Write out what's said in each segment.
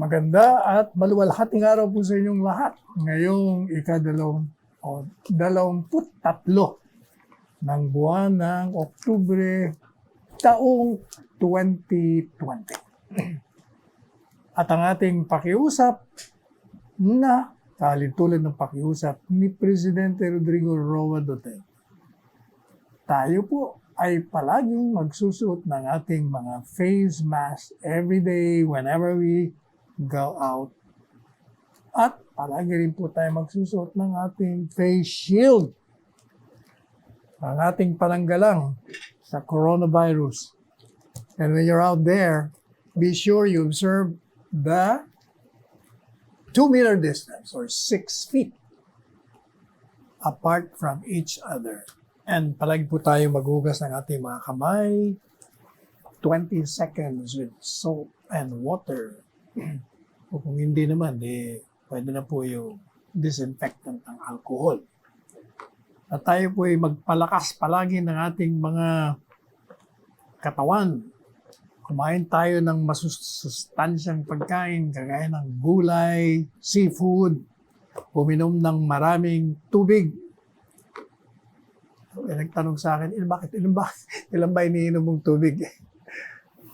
Maganda at maluwalhating araw po sa inyong lahat. Ngayong ika-23 ng buwan ng Oktubre, taong 2020. At ang ating pakiusap na tulad ng pakiusap ni Presidente Rodrigo Roa Duterte. Tayo po ay palaging magsusuot ng ating mga face mask every day whenever we go out. At palagi rin po tayo magsusuot ng ating face shield. Ang ating pananggalang sa coronavirus. And when you're out there, be sure you observe the 2-meter distance or 6 feet apart from each other. And palagi po tayo maghugas ng ating mga kamay 20 seconds with soap and water. O kung hindi naman, pwede na po yung disinfectant ng alcohol. At tayo po ay magpalakas palagi ng ating mga katawan. Kumain tayo ng masustansyang pagkain, kagaya ng gulay, seafood, uminom ng maraming tubig. Nagtanong sa akin, ilan ba iniinom mong tubig?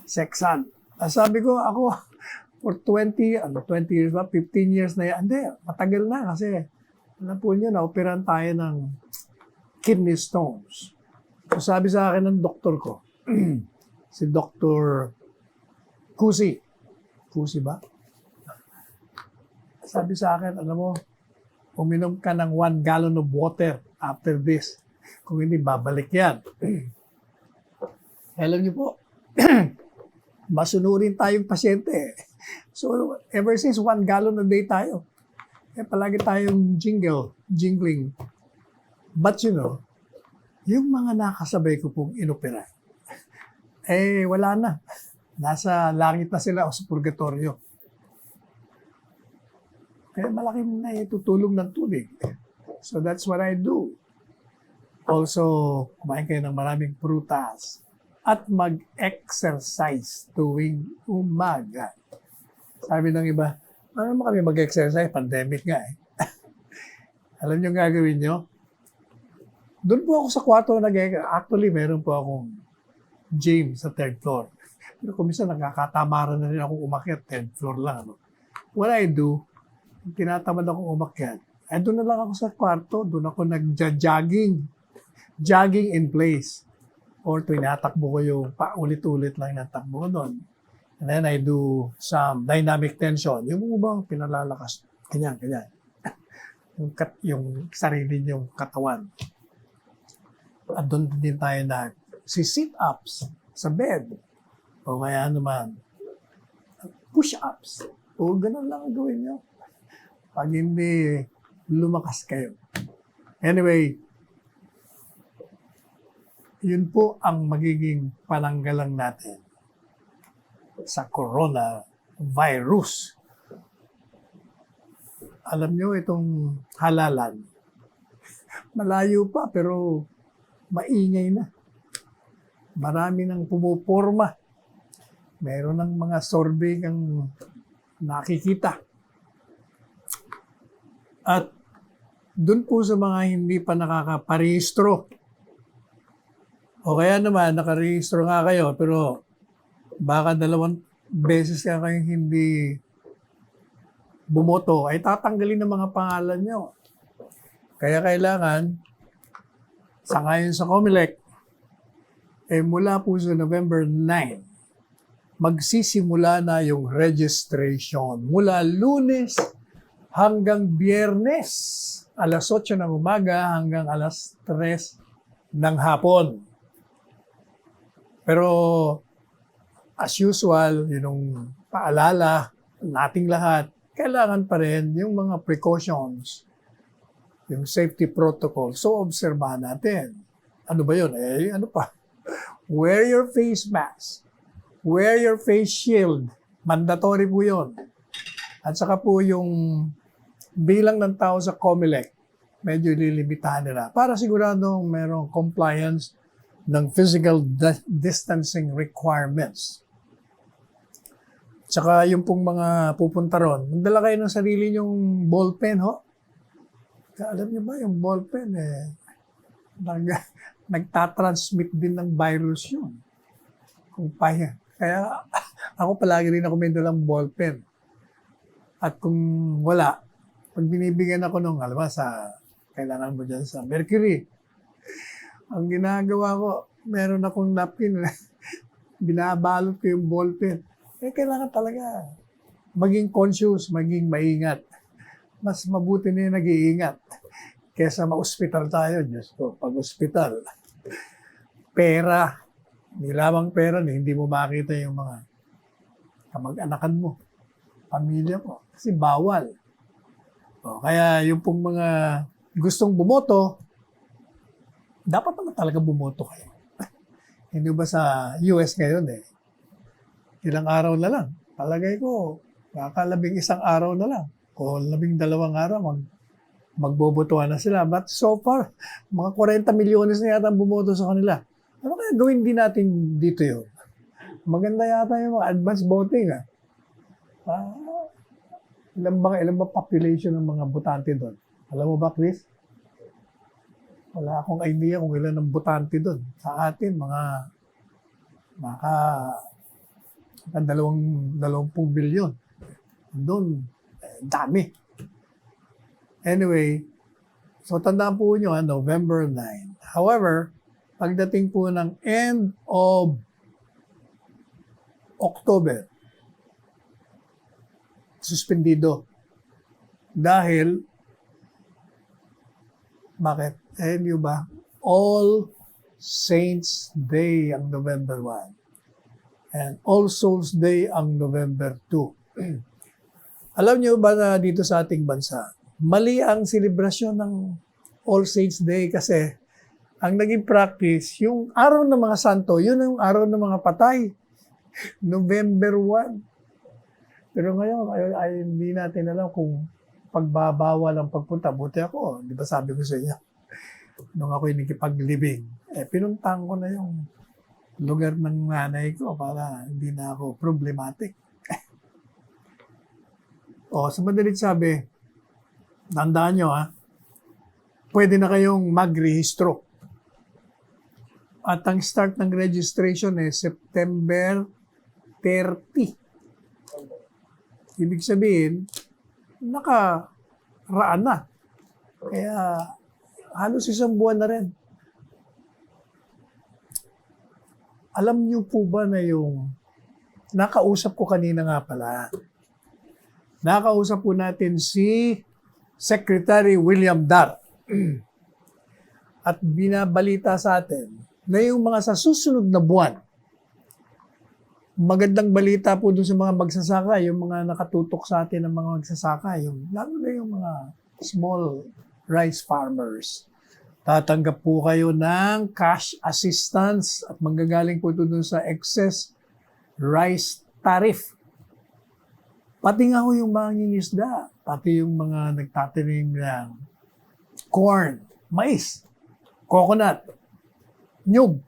Seksan. Sabi ko, ako, for 20 years ba? 15 years na yan. Hindi, matagal na kasi, alam po nyo, naoperan tayo ng kidney stones. So sabi sa akin ng doktor ko, si Dr. Kusi. Kusi ba? Sabi sa akin, alam mo, uminom ka ng 1 gallon of water after this. Kung hindi, babalik yan. Alam niyo po, masunurin tayong pasyente. So, ever since 1 gallon a day tayo, palagi tayong jingling. But you know, yung mga nakasabay ko pong inopera, wala na. Nasa langit na sila o sa purgatorio. Kaya malaking naitutulong ng tubig. So that's what I do. Also, kumain kayo ng maraming prutas at mag-exercise tuwing umaga. Sabi ng iba, paano kami mag-exercise? Pandemic nga eh. Alam niyo ang gagawin niyo? Doon po ako sa kwarto actually, meron po akong gym sa 3rd floor. Pero kung minsan nakakatamaran na rin akong umakyat, 3rd floor lang. What I do, tinatamad akong umakyat, doon na lang ako sa kwarto, doon ako nag-jogging. Jogging in place. Or tinatakbo ko yung paulit-ulit lang ng takbo ko doon. And then I do some dynamic tension. Yung bang pinalalakas. Ganyan. yung sarili niyong katawan. At doon din tayo si-sit-ups sa bed. O kaya naman, push-ups. O ganun lang ang gawin niyo. Pag hindi lumakas kayo. Anyway, yun po ang magiging pananggalang natin sa coronavirus. Alam nyo, itong halalan, malayo pa pero maingay na. Marami nang pumuporma. Meron ng mga survey kang nakikita. At dun po sa mga hindi pa nakakaparehistro, o kaya naman, nakarehistro nga kayo, pero baka 2 beses ka kayong hindi bumoto, ay tatanggalin ng mga pangalan nyo. Kaya kailangan, sa ngayon sa COMELEC, mula po sa November 9, magsisimula na yung registration. Mula Lunes hanggang Biyernes, alas 8 ng umaga hanggang alas 3 ng hapon. Pero as usual, yung paalala nating lahat, kailangan pa rin yung mga precautions, yung safety protocol. So, obserbahan natin. Ano ba yun? Ano pa? Wear your face mask. Wear your face shield. Mandatory po yun. At saka po yung bilang ng tao sa COMELEC, medyo lilimitahan nila para siguradong merong compliance ng physical distancing requirements. Tsaka yung pong mga pupunta ron, magdala kayo ng sarili nyong ballpen, ho. Alam niyo ba, yung ballpen, nagtatransmit din ng virus yun. Kung paya. Kaya ako palagi rin ako may dalang ballpen. At kung wala, pag binibigyan ako nung, alam mo, kailangan mo dyan sa Mercury, ang ginagawa ko, meron akong napkin, binabalot ko yung ballpen. Kailangan talaga maging conscious, maging maingat. Mas mabuti na yung nag-iingat kesa ma-hospital tayo. Diyos ko, pag-hospital, pera, hindi lamang pera, hindi mo makita yung mga kamag-anakan mo, pamilya mo, kasi bawal. Kaya yung pong mga gustong bumoto, dapat naman talaga bumoto kayo. Hindi ba sa US ngayon ilang araw na lang. Palagay ko, kakalabing isang araw na lang o 12 araw magbobotohan na sila. But so far, mga 40 milyones na yata ang bumoto sa kanila. Ano kaya gawin din natin dito yun? Maganda yata yung mga advance voting. Ilan ba population ng mga botante doon? Alam mo ba, Chris? Wala akong idea kung ilan ang botante doon. Sa atin, mga 20 bilyon. Doon, dami. Anyway, so tandaan po nyo, November 9. However, pagdating po ng end of October, suspendido. Dahil, bakit? Nyo ba? All Saints Day ang November 1. And All Souls Day ang November 2. Alam nyo ba na dito sa ating bansa, mali ang selebrasyon ng All Saints Day kasi ang naging practice, yung araw ng mga santo, yun ang araw ng mga patay. November 1. Pero ngayon, ay hindi natin alam kung pagbabawal ang pagpunta. Buti ako, di ba sabi ko sa inyo, nung ako'y nakipaglibing, pinuntang ko na yung lugar ng nanay ko para hindi na ako problematic. Sa madalit sabi, tandaan nyo pwede na kayong magrehistro. At ang start ng registration September 30. Ibig sabihin, nakaraan na. Kaya halos isang buwan na rin. Alam niyo po ba na yung nakausap ko kanina nga pala, nakausap po natin si Secretary William Dar. At binabalita sa atin na yung mga sa susunod na buwan, magandang balita po dun sa mga magsasaka, yung mga nakatutok sa atin ng mga magsasaka, lalo na yung mga small rice farmers. Tatanggap po kayo ng cash assistance at manggagaling po ito dun sa excess rice tariff. Pati nga ho yung mga ngingisda, pati yung mga nagtatanim ng corn, mais, coconut, nyug,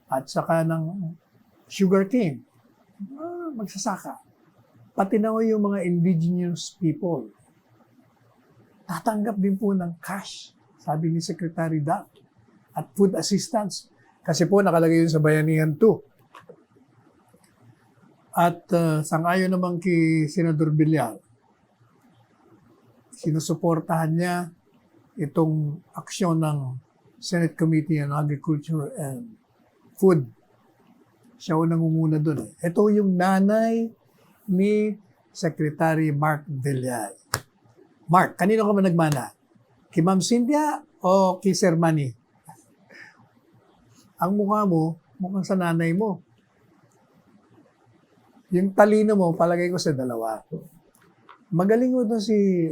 at saka ng sugarcane. Magsasaka. Pati na ho yung mga indigenous people. Tatanggap din po ng cash, sabi ni Secretary Dac, at food assistance. Kasi po nakalagay yun sa Bayanihan 2. At sang-ayon naman kay Senador Villar, sinusuportahan niya itong aksyon ng Senate Committee on Agriculture and Food. Siya ang nangunguna doon. Ito yung nanay ni Secretary Mark Villar. Mark, kanino ka ba nagmana? Kay Ma'am Cynthia o kay Sir Manny? Ang mukha mo, mukhang sa nanay mo. Yung talino mo, palagay ko sa dalawa. Magaling mo doon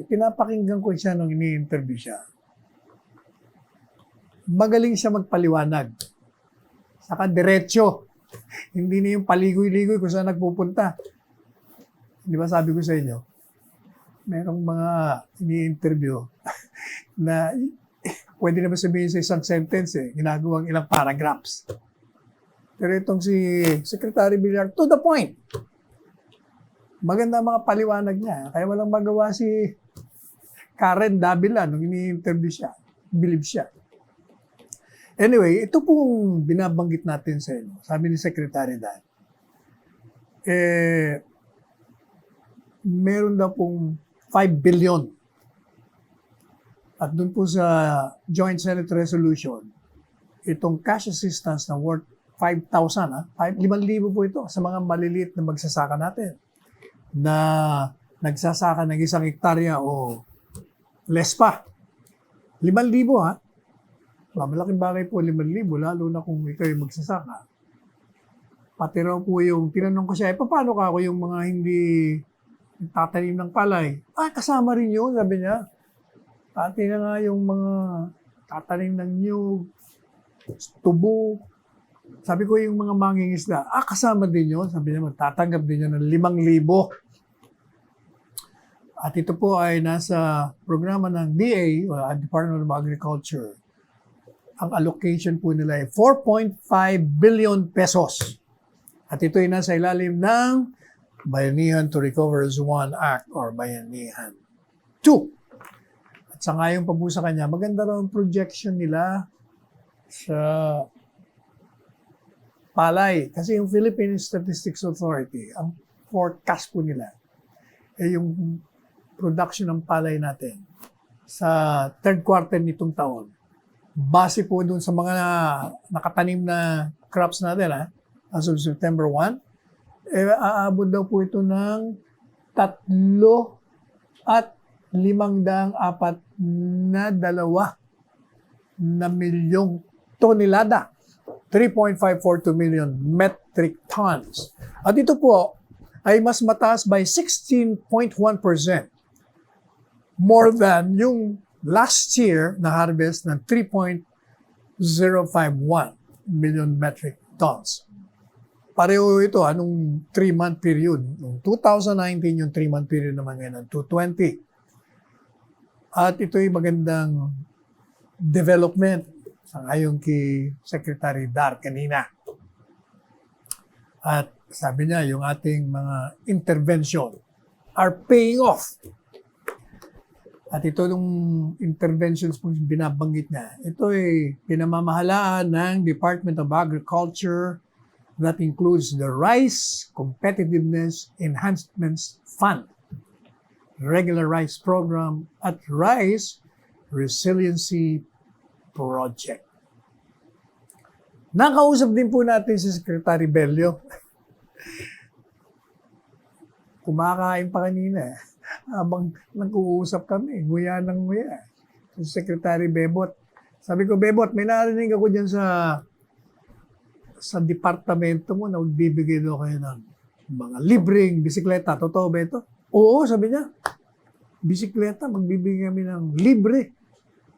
pinapakinggan ko siya nung ini-interview siya. Magaling siya magpaliwanag. Saka diretsyo. Hindi na yung paligoy-ligoy kung saan nagpupunta. Di ba sabi ko sa inyo, merong mga ini-interview na pwede naman sabihin sa isang sentence ginagawang ilang paragraphs. Pero itong si Secretary Villar, to the point. Maganda ang mga paliwanag niya. Kaya walang magawa si Karen Davila nung ini-interview siya. Believe siya. Anyway, ito pong binabanggit natin sa inyo. Sabi ni Secretary Dan, meron daw pong 5 billion. At dun po sa Joint Senate Resolution, itong cash assistance na worth 5,000, 5,000 po ito sa mga maliliit na magsasaka natin na nagsasaka ng 1 hektarya o less pa. 5,000 ha. Malaking bagay po 5,000, lalo na kung ikaw yung magsasaka. Pati raw po yung, tinanong ko siya, paano ka ako yung mga hindi tatanim ng palay? Kasama rin yun, sabi niya. Pati na nga yung mga tatanim ng nyug, tubo. Sabi ko yung mga mangingisda, kasama din yun. Sabi niya, magtatanggap din yun ng 5,000. At ito po ay nasa programa ng DA, o Department of Agriculture. Ang allocation po nila ay 4.5 billion pesos. At ito ay nasa ilalim ng Bayanihan to Recover Zone Act or Bayanihan 2. At sa ngayon pa po sa kanya, maganda raw ang projection nila sa palay. Kasi yung Philippine Statistics Authority, ang forecast po nila ay yung production ng palay natin sa third quarter nitong taon. Base po dun sa mga nakatanim na crops natin, as of September 1, aabot daw po ito ng 3,542 milyong tonelada. 3.542 million metric tons. At ito po ay mas mataas by 16.1%. More than yung last year na harvest ng 3.051 million metric tons. Pareho ito, anong 3-month period. Noong 2019, yung 3-month period naman ngayon ng 220. At ito ay magandang development sa ayon kay Secretary Dar kanina. At sabi niya, yung ating mga intervention are paying off. At ito yung interventions po binabanggit niya. Ito ay pinamamahalaan ng Department of Agriculture that includes the Rice Competitiveness Enhancements Fund, Regular Rice Program, at Rice Resiliency Project. Nakausap din po natin si Secretary Bello. Kumakain pa kanina. Habang nag-uusap kami, nguya ng nguya. Si Secretary Bebot. Sabi ko, Bebot, may narinig ako dyan sa departamento mo na magbibigay daw kayo ng mga libreng bisikleta. Totoo ba ito? Oo, sabi niya. Bisikleta, magbibigay kami ng libre.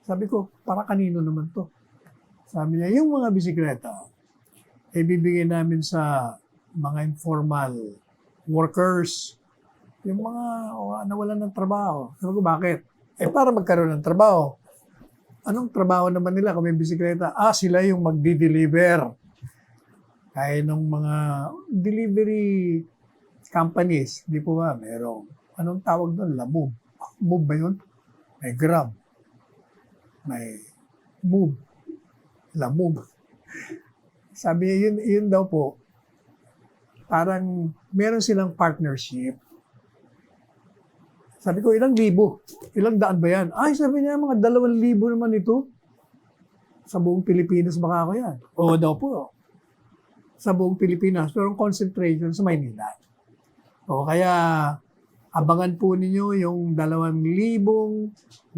Sabi ko, para kanino naman to? Sabi niya, yung mga bisikleta, ibibigay namin sa mga informal workers, yung mga nawalan ng trabaho. Sabi ko, bakit? Para magkaroon ng trabaho. Anong trabaho naman nila kung may bisikleta? Sila yung magdi-deliver. Kaya nung mga delivery companies, di po ba, merong, anong tawag doon? Lamove. Move ba yun? May Grab. May Move. Lamove. Sabi, yun daw po, parang meron silang partnership. Sabi ko, ilang libo? Ilang daan ba yan? Sabi niya, mga 2,000 naman ito. Sa buong Pilipinas baka ako yan. Oo daw po. Sa buong Pilipinas. Pero ang concentration sa Maynila. Kaya abangan po ninyo yung 2,000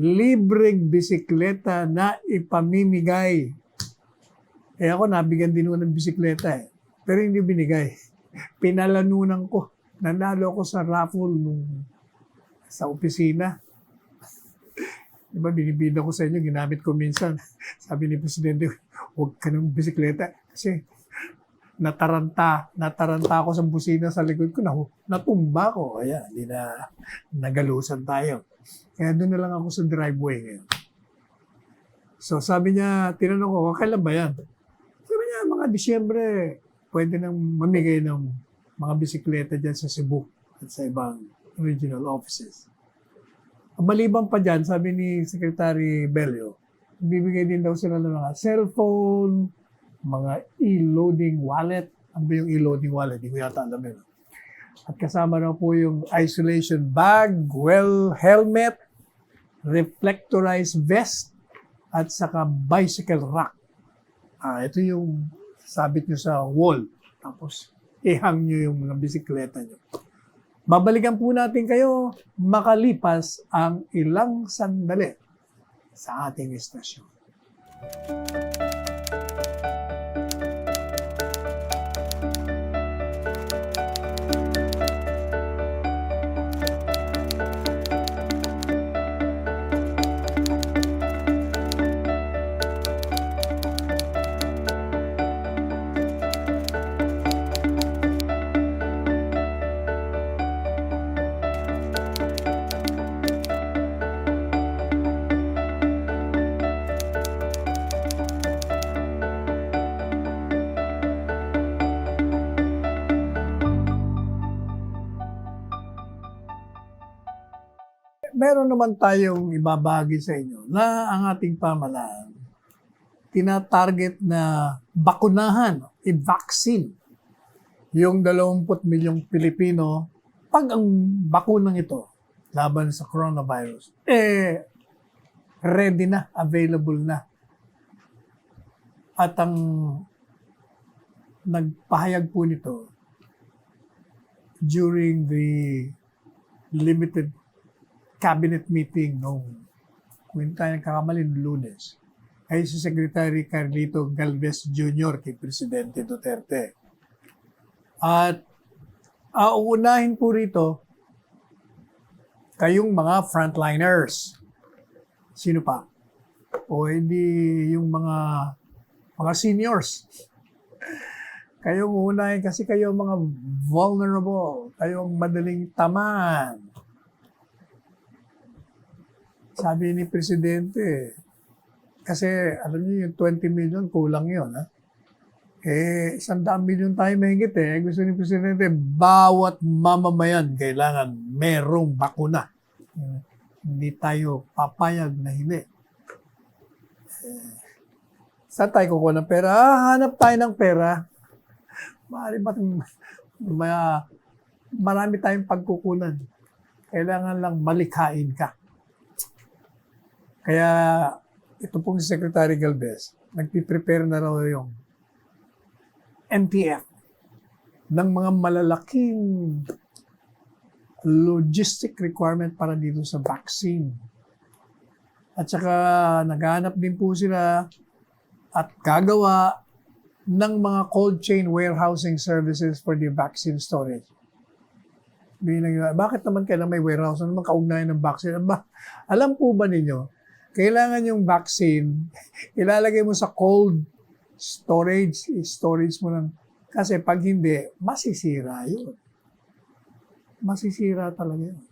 libreng bisikleta na ipamimigay. Ako, nabigyan din ng bisikleta Pero hindi binigay. Pinalanunan ko. Nanalo ko sa raffle sa opisina. Diba, binibida ko sa inyo, ginamit ko minsan. Sabi ni Presidente, huwag ka ng bisikleta. Kasi nataranta ako sa busina sa likod ko. Natumba ko. Kaya, hindi na nagalusan tayo. Kaya doon na lang ako sa driveway ngayon. So sabi niya, tinanong ko, kailan ba yan? Sabi niya, mga Disyembre, pwede nang mamigay ng mga bisikleta dyan sa Cebu. at sa ibang regional offices. Maliban pa dyan, sabi ni Secretary Bello, bibigay din daw sila ng mga cellphone, mga e-loading wallet. Ano ba yung e-loading wallet? Hindi ko yata alam yun. At kasama na po yung isolation bag, helmet, reflectorized vest, at saka bicycle rack. Ito yung sabit nyo sa wall. Tapos, ihang nyo yung mga bisikleta nyo. Babalikan po natin kayo makalipas ang ilang sandali sa ating istasyon. Meron naman tayong ibabahagi sa inyo na ang ating pamahalaan tina-target na bakunahan, i-vaccine yung 20 milyong Pilipino pag ang bakunang ito laban sa coronavirus, ready na, available na. At ang nagpahayag po nito during the limited cabinet meeting noong, kung hindi tayo nagkakamali, Lunes, ay si Secretary Carlito Galvez Jr. kay Presidente Duterte. At uunahin po rito kayong mga frontliners. Sino pa? O hindi yung mga seniors. Kayong uunahin kasi kayo mga vulnerable, kayong madaling tamaan. Sabi ni Presidente, kasi alam niyo yung 20 million, kulang yun. 100 million tayo mahigit Gusto ni Presidente, bawat mamamayan kailangan merong bakuna. Hindi tayo papayag na hindi. Saan tayo kukuha ng pera? Hanap tayo ng pera. Marami tayong pagkukunan. Kailangan lang malikhain ka. Kaya ito pong si Secretary Galvez, nagpiprepare na raw yung NTF ng mga malalaking logistic requirement para dito sa vaccine. At saka naghahanap din po sila at gagawa ng mga cold chain warehousing services for the vaccine storage. Bakit naman kailangan may warehouse? Ano naman kaugnayan ng vaccine? Alam po ba ninyo, kailangan yung vaccine, ilalagay mo sa cold storage mo lang. Kasi pag hindi, masisira yun. Masisira talaga yun.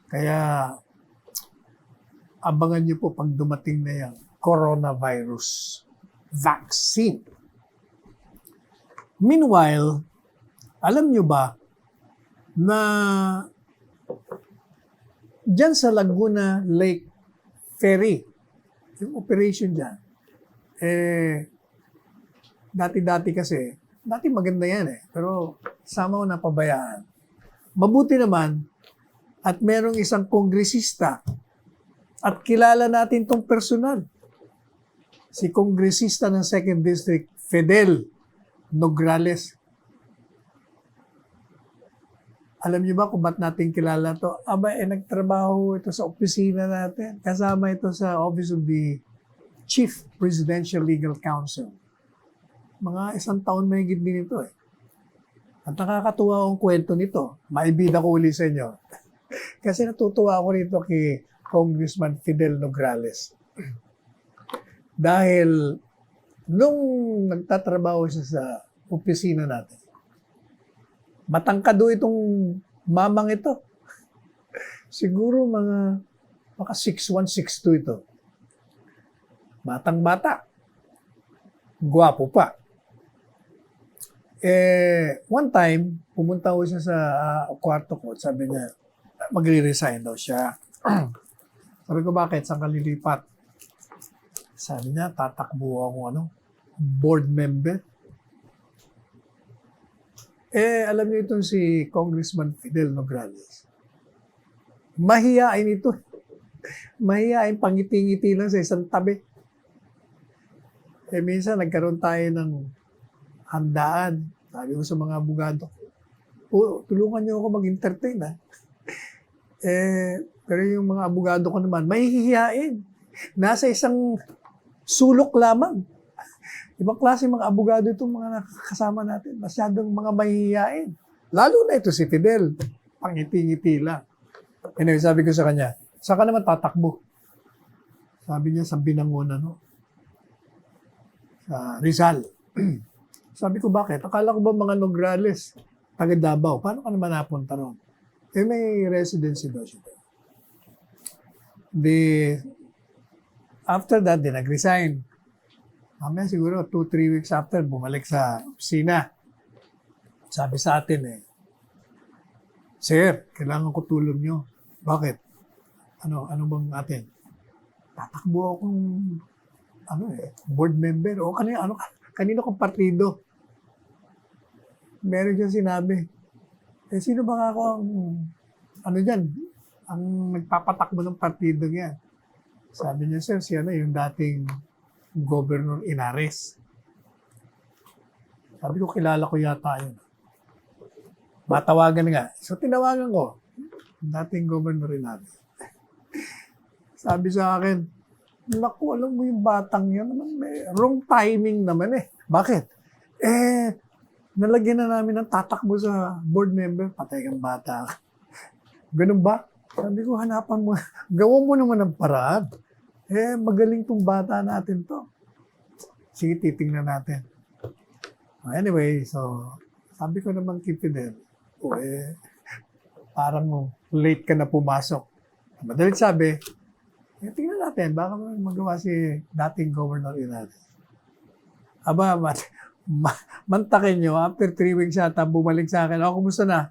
Kaya, abangan nyo po pag dumating na yung coronavirus vaccine. Meanwhile, alam nyo ba na dyan sa Laguna Lake Ferry, yung operation dyan, dati kasi, dati maganda yan pero somehow napabayaan. Mabuti naman, at merong isang kongresista, at kilala natin tong personal, si kongresista ng 2nd District, Fidel Nograles. Alam niyo ba kung ba't natin kilala to? Nagtrabaho ito sa opisina natin. Kasama ito sa Office of the Chief Presidential Legal Counsel. Mga 1 taon mahigit din ito At nakakatuwa ang kwento nito. Maibida ko uli sa inyo. Kasi natutuwa ako rito kay Congressman Fidel Nograles. Dahil nung nagtatrabaho siya sa opisina natin, matangkado itong mamang ito. Siguro mga 6'1", 6'2" ito. Batang-bata. Gwapo pa. One time, pumunta ko siya sa kwarto ko. Sabi niya, magre-resign daw siya. Sabi ko, bakit? Saan ka lilipat? Sabi niya, tatakbo ako board member. Alam niyo itong si Congressman Fidel Nograles. Mahiyain ito. Mahiyain, pangiti-ngiti lang sa isang tabi. Minsan nagkaroon tayo ng handaan. Sabi ko sa mga abogado, tulungan niyo ako mag-entertain, ha? Pero yung mga abogado ko naman, mahihiyain. Nasa isang sulok lamang. Ibang klase mga abogado itong mga nakakasama natin. Masyadong mga mahihiyain. Lalo na ito si Fidel. Pangiti-ngiti lang. Anyway, sabi ko sa kanya, saan ka naman tatakbo? Sabi niya, sa Binangonan, sa Rizal. Sabi ko, bakit? Akala ko ba mga Nograles, taga Davao, paano ka naman napunta ron? May residency daw siya. After that, nag-resign. Mamaya siguro 2-3 weeks after, bumalik sa opisina. Sabi sa atin Sir, kailangan ko tulong nyo. Bakit? Ano bang atin? Tatakbo akong board member. O kanino kong partido? Meron siya sinabi. Sino ba ako ang dyan? Ang nagpapatakbo ng partido niya. Sabi niya, sir, siya yung dating Governor Inares. Sabi ko, kilala ko yata yun. Matawagan nga. So, tinawagan ko. Dating Governor Inares. Sabi sa akin, naku, alam mo yung batang yan, wrong timing naman Bakit? Nalagyan na namin ng tatakbo sa board member. Patay kang bata. Ganun ba? Sabi ko, hanapan mo. Gawin mo naman ng paraan. Magaling tong bata natin to. Sige, titingnan natin. Anyway, so, sabi ko naman kay Fidel, parang late ka na pumasok. Madalit sabi, tingnan natin, baka magawa si dating Governor Inares. Mantakin nyo, after 3 weeks yata, bumalik sa akin, kumusta na?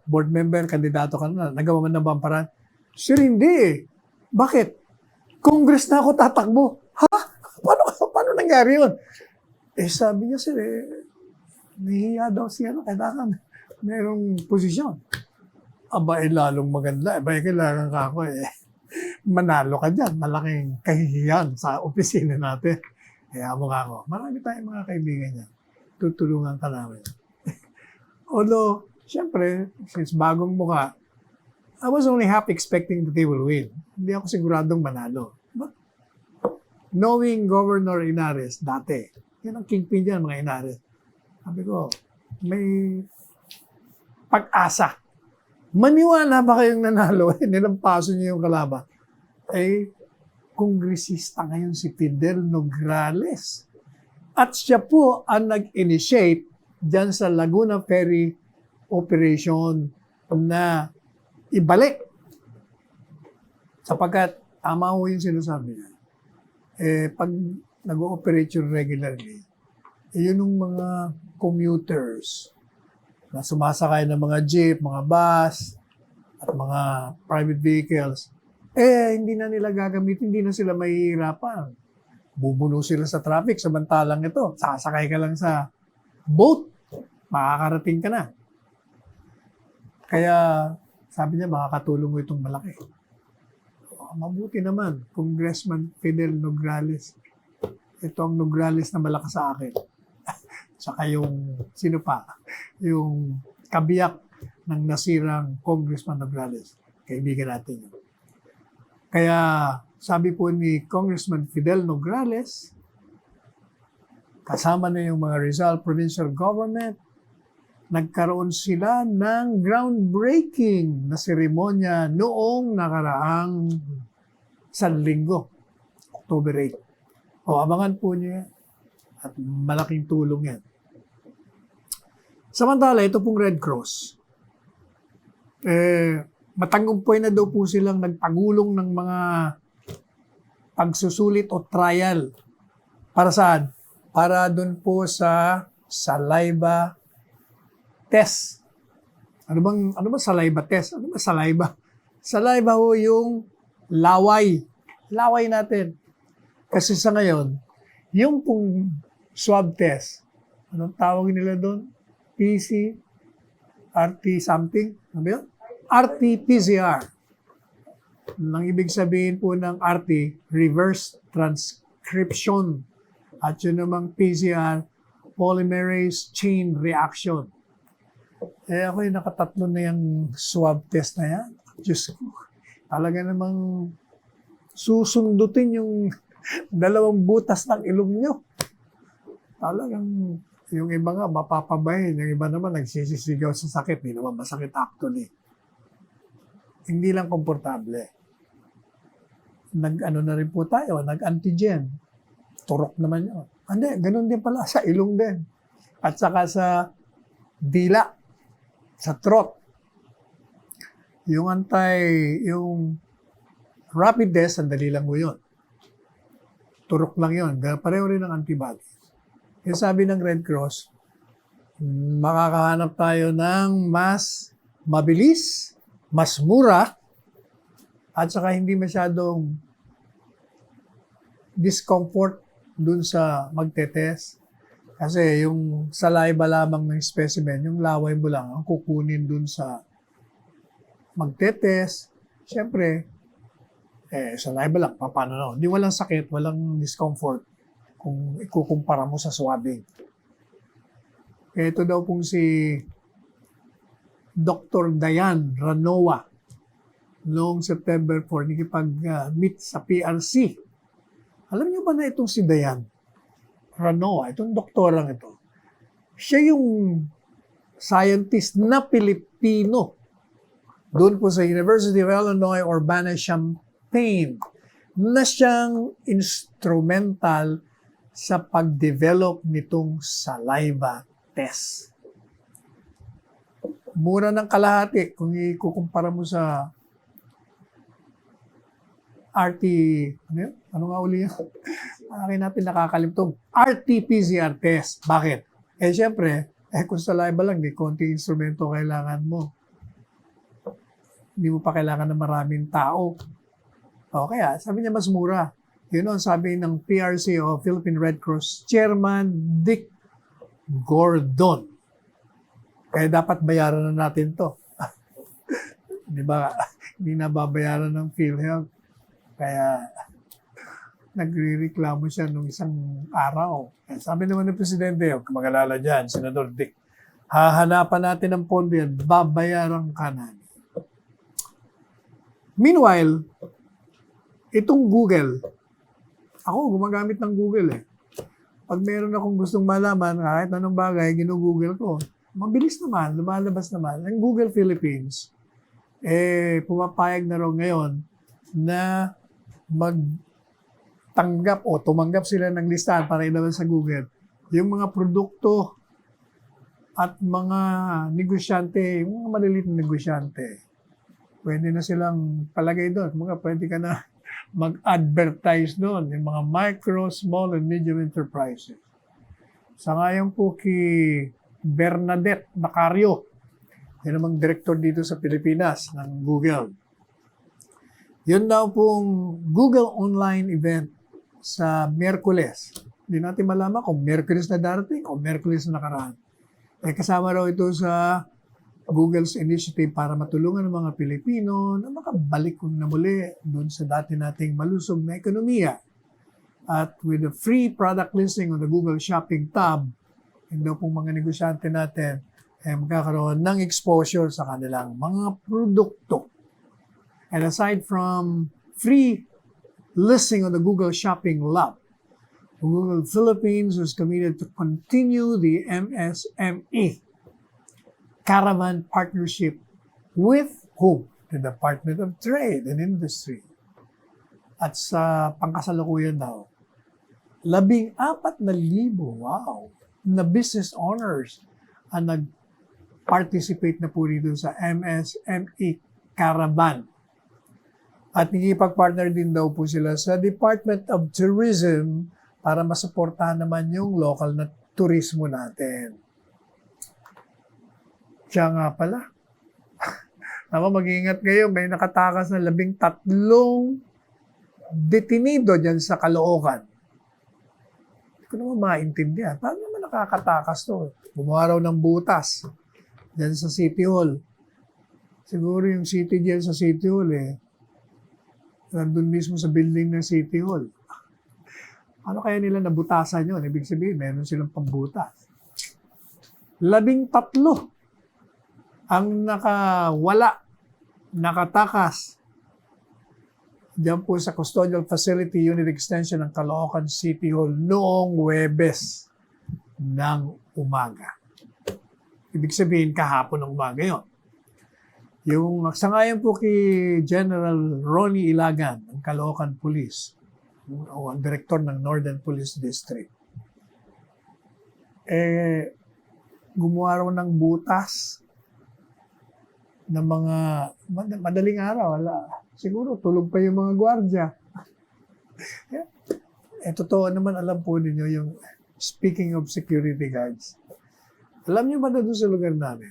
Board member, kandidato ka na, nagawa man na ba ang paraan? Sir, hindi Bakit? Congress na ako tatakbo. Ha? Paano nangyari yun? Sabi niya, sir, nahihiya daw siya, kailangan merong posisyon. Lalong maganda. Kailangan ka ako, manalo ka dyan. Malaking kahihiyan sa opisina natin. Kaya mukha ko, marami tayong mga kaibigan niya. Tutulungan ka namin. Although, syempre, since bagong mukha, I was only half expecting that they will win. Hindi ako siguradong manalo. But knowing Governor Inares dati, yan ang kingpin dyan, mga Inares. Sabi ko, may pag-asa. Maniwala ba kayong nanalo? Nilampaso niyo yung kalaban. Kongresista ngayon si Fidel Nograles. At siya po ang nag-initiate dyan sa Laguna Ferry Operation na ibalik. Sapagkat tama ho yung sinasabi niya. Pag nag-ooperate yung regularly, yun yung mga commuters na sumasakay ng mga jeep, mga bus, at mga private vehicles, hindi na nila gagamitin, hindi na sila mahihirapan. Bubuno sila sa traffic, samantalang ito, sasakay ka lang sa boat, makakarating ka na. Kaya, sabi niya, makakatulong mo itong malaki. Mabuti naman, Congressman Fidel Nograles. Ito ang Nograles na malakas sa akin. Saka yung, sino pa? Yung kabiyak ng nasirang Congressman Nograles. Kaibigan natin yun. Kaya, sabi po ni Congressman Fidel Nograles, kasama na yung mga Rizal Provincial Government, nagkaroon sila ng groundbreaking na seremonya noong nakaraang Sanlinggo, October 8. Abangan po niyo yan. At malaking tulong yan. Samantala, ito pong Red Cross. Matanggumpay na daw po silang nagpagulong ng mga pagsusulit o trial. Para saan? Para doon po sa saliva test. Ano bang saliva test? Ano ba saliva? Saliva ho yung laway. Laway natin. Kasi sa ngayon, yung pong swab test, anong tawag nila doon? PC, RT something? Ano ba yun? RT-PCR. Ang ibig sabihin po ng RT, reverse transcription. At yun namang PCR, polymerase chain reaction. Ako yung nakatatlo na yung swab test na yan. Diyos ko, talaga namang susundutin yung dalawang butas ng ilong nyo. Talagang yung iba nga mapapabahin, yung iba naman nagsisisigaw sa sakit. Hindi naman masakit actually. Hindi lang komportable. Nag-ano na rin po tayo, nag-antigen. Turok naman yun. Hindi, ganun din pala sa ilong din. At saka sa dila, sa throat. Yung rapid test, sandali lang mo yun. Turok lang yun. Pareho rin ng antibodies. Yung sabi ng Red Cross, makakahanap tayo ng mas mabilis, mas mura, at saka hindi masyadong discomfort dun sa magte-test. Kasi yung saliva lamang ng specimen, yung laway mo lang ang kukunin dun sa magte-test. Siyempre, saliva lang, paano na? Hindi walang sakit, walang discomfort kung ikukumpara mo sa swabbing. Ito daw pong si Dr. Diane Ranoa noong September 4, nakipag-meet sa PRC. Alam niyo ba na itong si Diane Ranoa, itong doktorang ito, siya yung scientist na Pilipino doon po sa University of Illinois Urbana-Champaign na siyang instrumental sa pag-develop nitong saliva test. Mura ng kalahati kung ikukumpara mo sa RT, ano nga uli yan? Akin natin nakakalimtong. RT-PCR test. Bakit? Siyempre, kung saliva lang, di konti instrumento kailangan mo. Hindi mo pa kailangan ng maraming tao. O kaya, sabi niya mas mura. Yun ang sabi ng PRC o Philippine Red Cross Chairman Dick Gordon. Kaya dapat bayaran na natin to. Di ba? Hindi na babayaran ng PhilHealth. Kaya nagre-reklamo siya nung isang araw. Sabi naman ng Presidente, huwag mag-alala dyan, Senador Dick, hahanapan natin ng pondo yan, babayaran ka namin. Meanwhile, itong Google, ako gumagamit ng Google . Pag meron akong gustong malaman, kahit anong bagay, ginugoogle ko. Mabilis naman, lumalabas naman. Ang Google Philippines, pumapayag na raw ngayon na magtanggap o tumanggap sila ng listahan para ilabas sa Google yung mga produkto at mga negosyante, yung mga maliliit na negosyante. Pwede na silang palagay doon. Pwede ka na mag-advertise doon, yung mga micro, small, and medium enterprises. Sa ngayon po kay Bernadette Bacario, yun namang director dito sa Pilipinas ng Google. Yun daw pong Google online event sa Miyerkules. Hindi natin malaman kung Miyerkules na darating o Miyerkules na nakaraan. Kasama raw ito sa Google's initiative para matulungan ng mga Pilipino na makabalik na muli doon sa dati nating malusog na ekonomiya. At with a free product listing on the Google Shopping tab, yung daw pong mga negosyante natin magkakaroon ng exposure sa kanilang mga produkto. And aside from free listing on the Google Shopping Lab, Google Philippines is committed to continue the MSME Caravan partnership with whom? The Department of Trade and Industry. At sa pangkasalukuyan daw, 14,000, wow, na business owners ang nag-participate na po dito sa MSME Caravan. At nakikipag-partner din daw po sila sa Department of Tourism para masuportahan naman yung local na turismo natin. Siya nga pala. Ako, mag-iingat kayo, may nakatakas na 13 detenido dyan sa Caloocan. Hindi ko naman maintindihan. Paano naman nakakatakas to? Gumawa raw ng butas dyan sa City Hall. Siguro yung city dyan sa City Hall nandun mismo sa building ng City Hall. Ano kaya nila nabutasan yun? Ibig sabihin, meron silang pambutas. 13 ang nakatakas diyan po sa Custodial Facility Unit Extension ng Caloocan City Hall noong Huwebes ng umaga. Ibig sabihin, kahapon ng umaga yun. Yung sangayon po kay General Ronnie Ilagan ng Caloocan Police, o ang direktor ng Northern Police District, gumawa raw ng butas ng mga madaling araw. Siguro tulog pa yung mga gwardya. Totoo naman, alam po ninyo yung speaking of security guards. Alam niyo ba na doon sa lugar namin?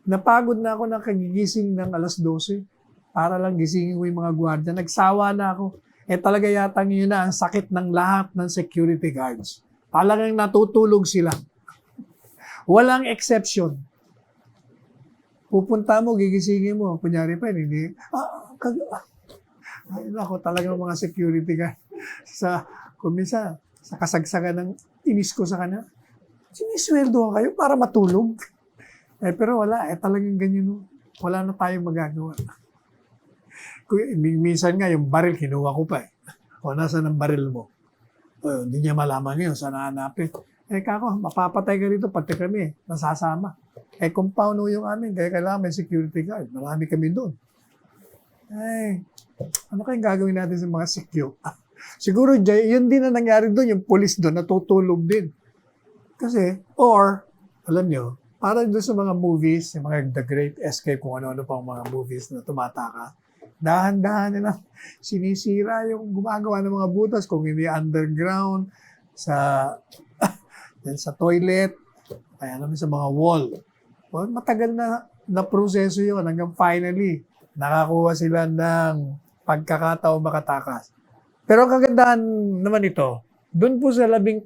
Napagod na ako ng kagigising ng alas 12 para lang gisingin ko yung mga gwardya. Nagsawa na ako. Talaga yatang yun na ang sakit ng lahat ng security guards. Talagang natutulog sila. Walang exception. Pupunta mo, gigisingin mo. Kunyari pa, hindi. Ay, ako talagang mga security guard. Kumisa, sa kasagsagan ng inis ko sa kanya, sinisweldo kayo para matulog. Pero wala, talagang ganyan. Wala na tayong magagawa. Minsan nga, yung baril, kinuha ko pa O, nasaan ang baril mo? Hindi niya malaman yun, saan hanapin. Kako, mapapatay ka rito, pati kami, nasasama. Compound yung amin, kaya kailangan may security guard. Marami kami doon. Ano kayang gagawin natin sa mga secure? Siguro, yun din na nangyari doon, yung police doon, natutulog din. Kasi, alam nyo, para doon sa mga movies, yung mga The Great Escape, kung ano-ano pang mga movies na tumataka, dahan-dahan nila sinisira yung gumagawa ng mga butas, kung hindi underground, sa toilet, kaya naman sa mga wall. Matagal na proseso yun hanggang finally, nakakuha sila ng pagkakataon makatakas. Pero ang kagandahan naman ito, doon po sa 13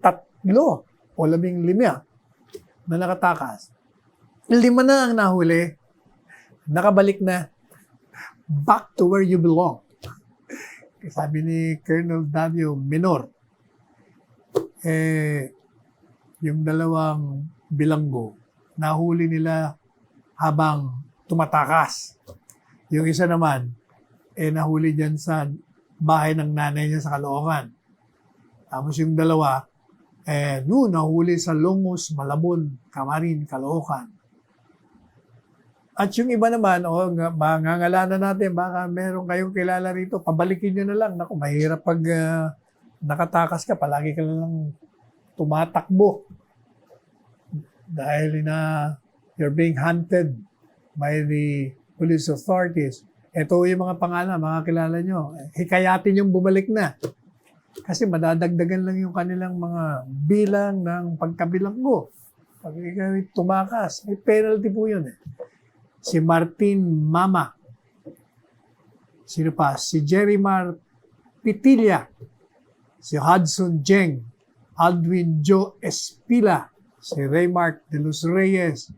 o 15 na nakatakas, 5 na ang nahuli, nakabalik na, back to where you belong. Sabi ni Colonel Davio Menor, yung 2 bilanggo, nahuli nila habang tumatakas. Yung isa naman, nahuli dyan sa bahay ng nanay niya sa Caloocan. Tapos yung 2, nahuli sa Longos, Malabon, Camarin, Caloocan. At yung iba naman, mangangalanan natin, baka meron kayong kilala rito, pabalikin nyo na lang. Naku, mahirap pag nakatakas ka, palagi ka lang tumatakbo. Dahil you're being hunted by the police authorities. Ito yung mga pangalan, mga kilala nyo. Hikayatin yung bumalik na. Kasi madadagdagan lang yung kanilang mga bilang ng pagkabilanggo. Pag ikaw tumakas, may penalty po yun. Si Martin Mama. Sino pa? Si Jerrymar Pitilla. Si Hudson Jeng. Aldwin Joe Espila. Si Raymark de los Reyes,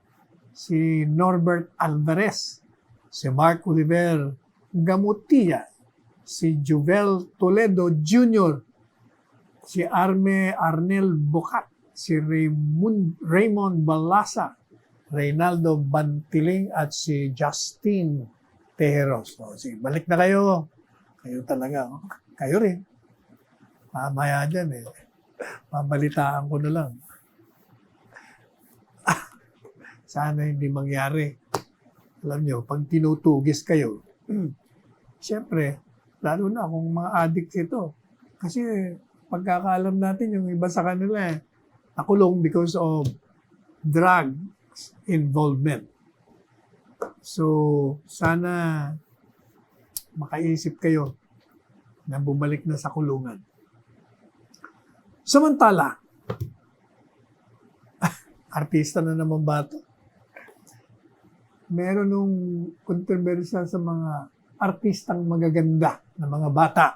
si Norbert Alvarez, si Mark Oliver Gamutilla, si Juvel Toledo Jr., si Arnel Bocat, si Raymond Balasa, Reynaldo Bantiling, at si Justin Tejeros. Balik na kayo. Kayo talaga. Kayo rin. Mamaya dyan Mabalitaan ko na lang. Sana hindi mangyari. Alam nyo, pag tinutugis kayo, siyempre, lalo na kung mga addicts ito. Kasi pagkakaalam natin, yung iba sa kanila, nakulong because of drug involvement. So, sana makaisip kayo na bumalik na sa kulungan. Samantala, Artista na naman ba ito? Meron nung kontrobersya sa mga artistang magaganda na mga bata.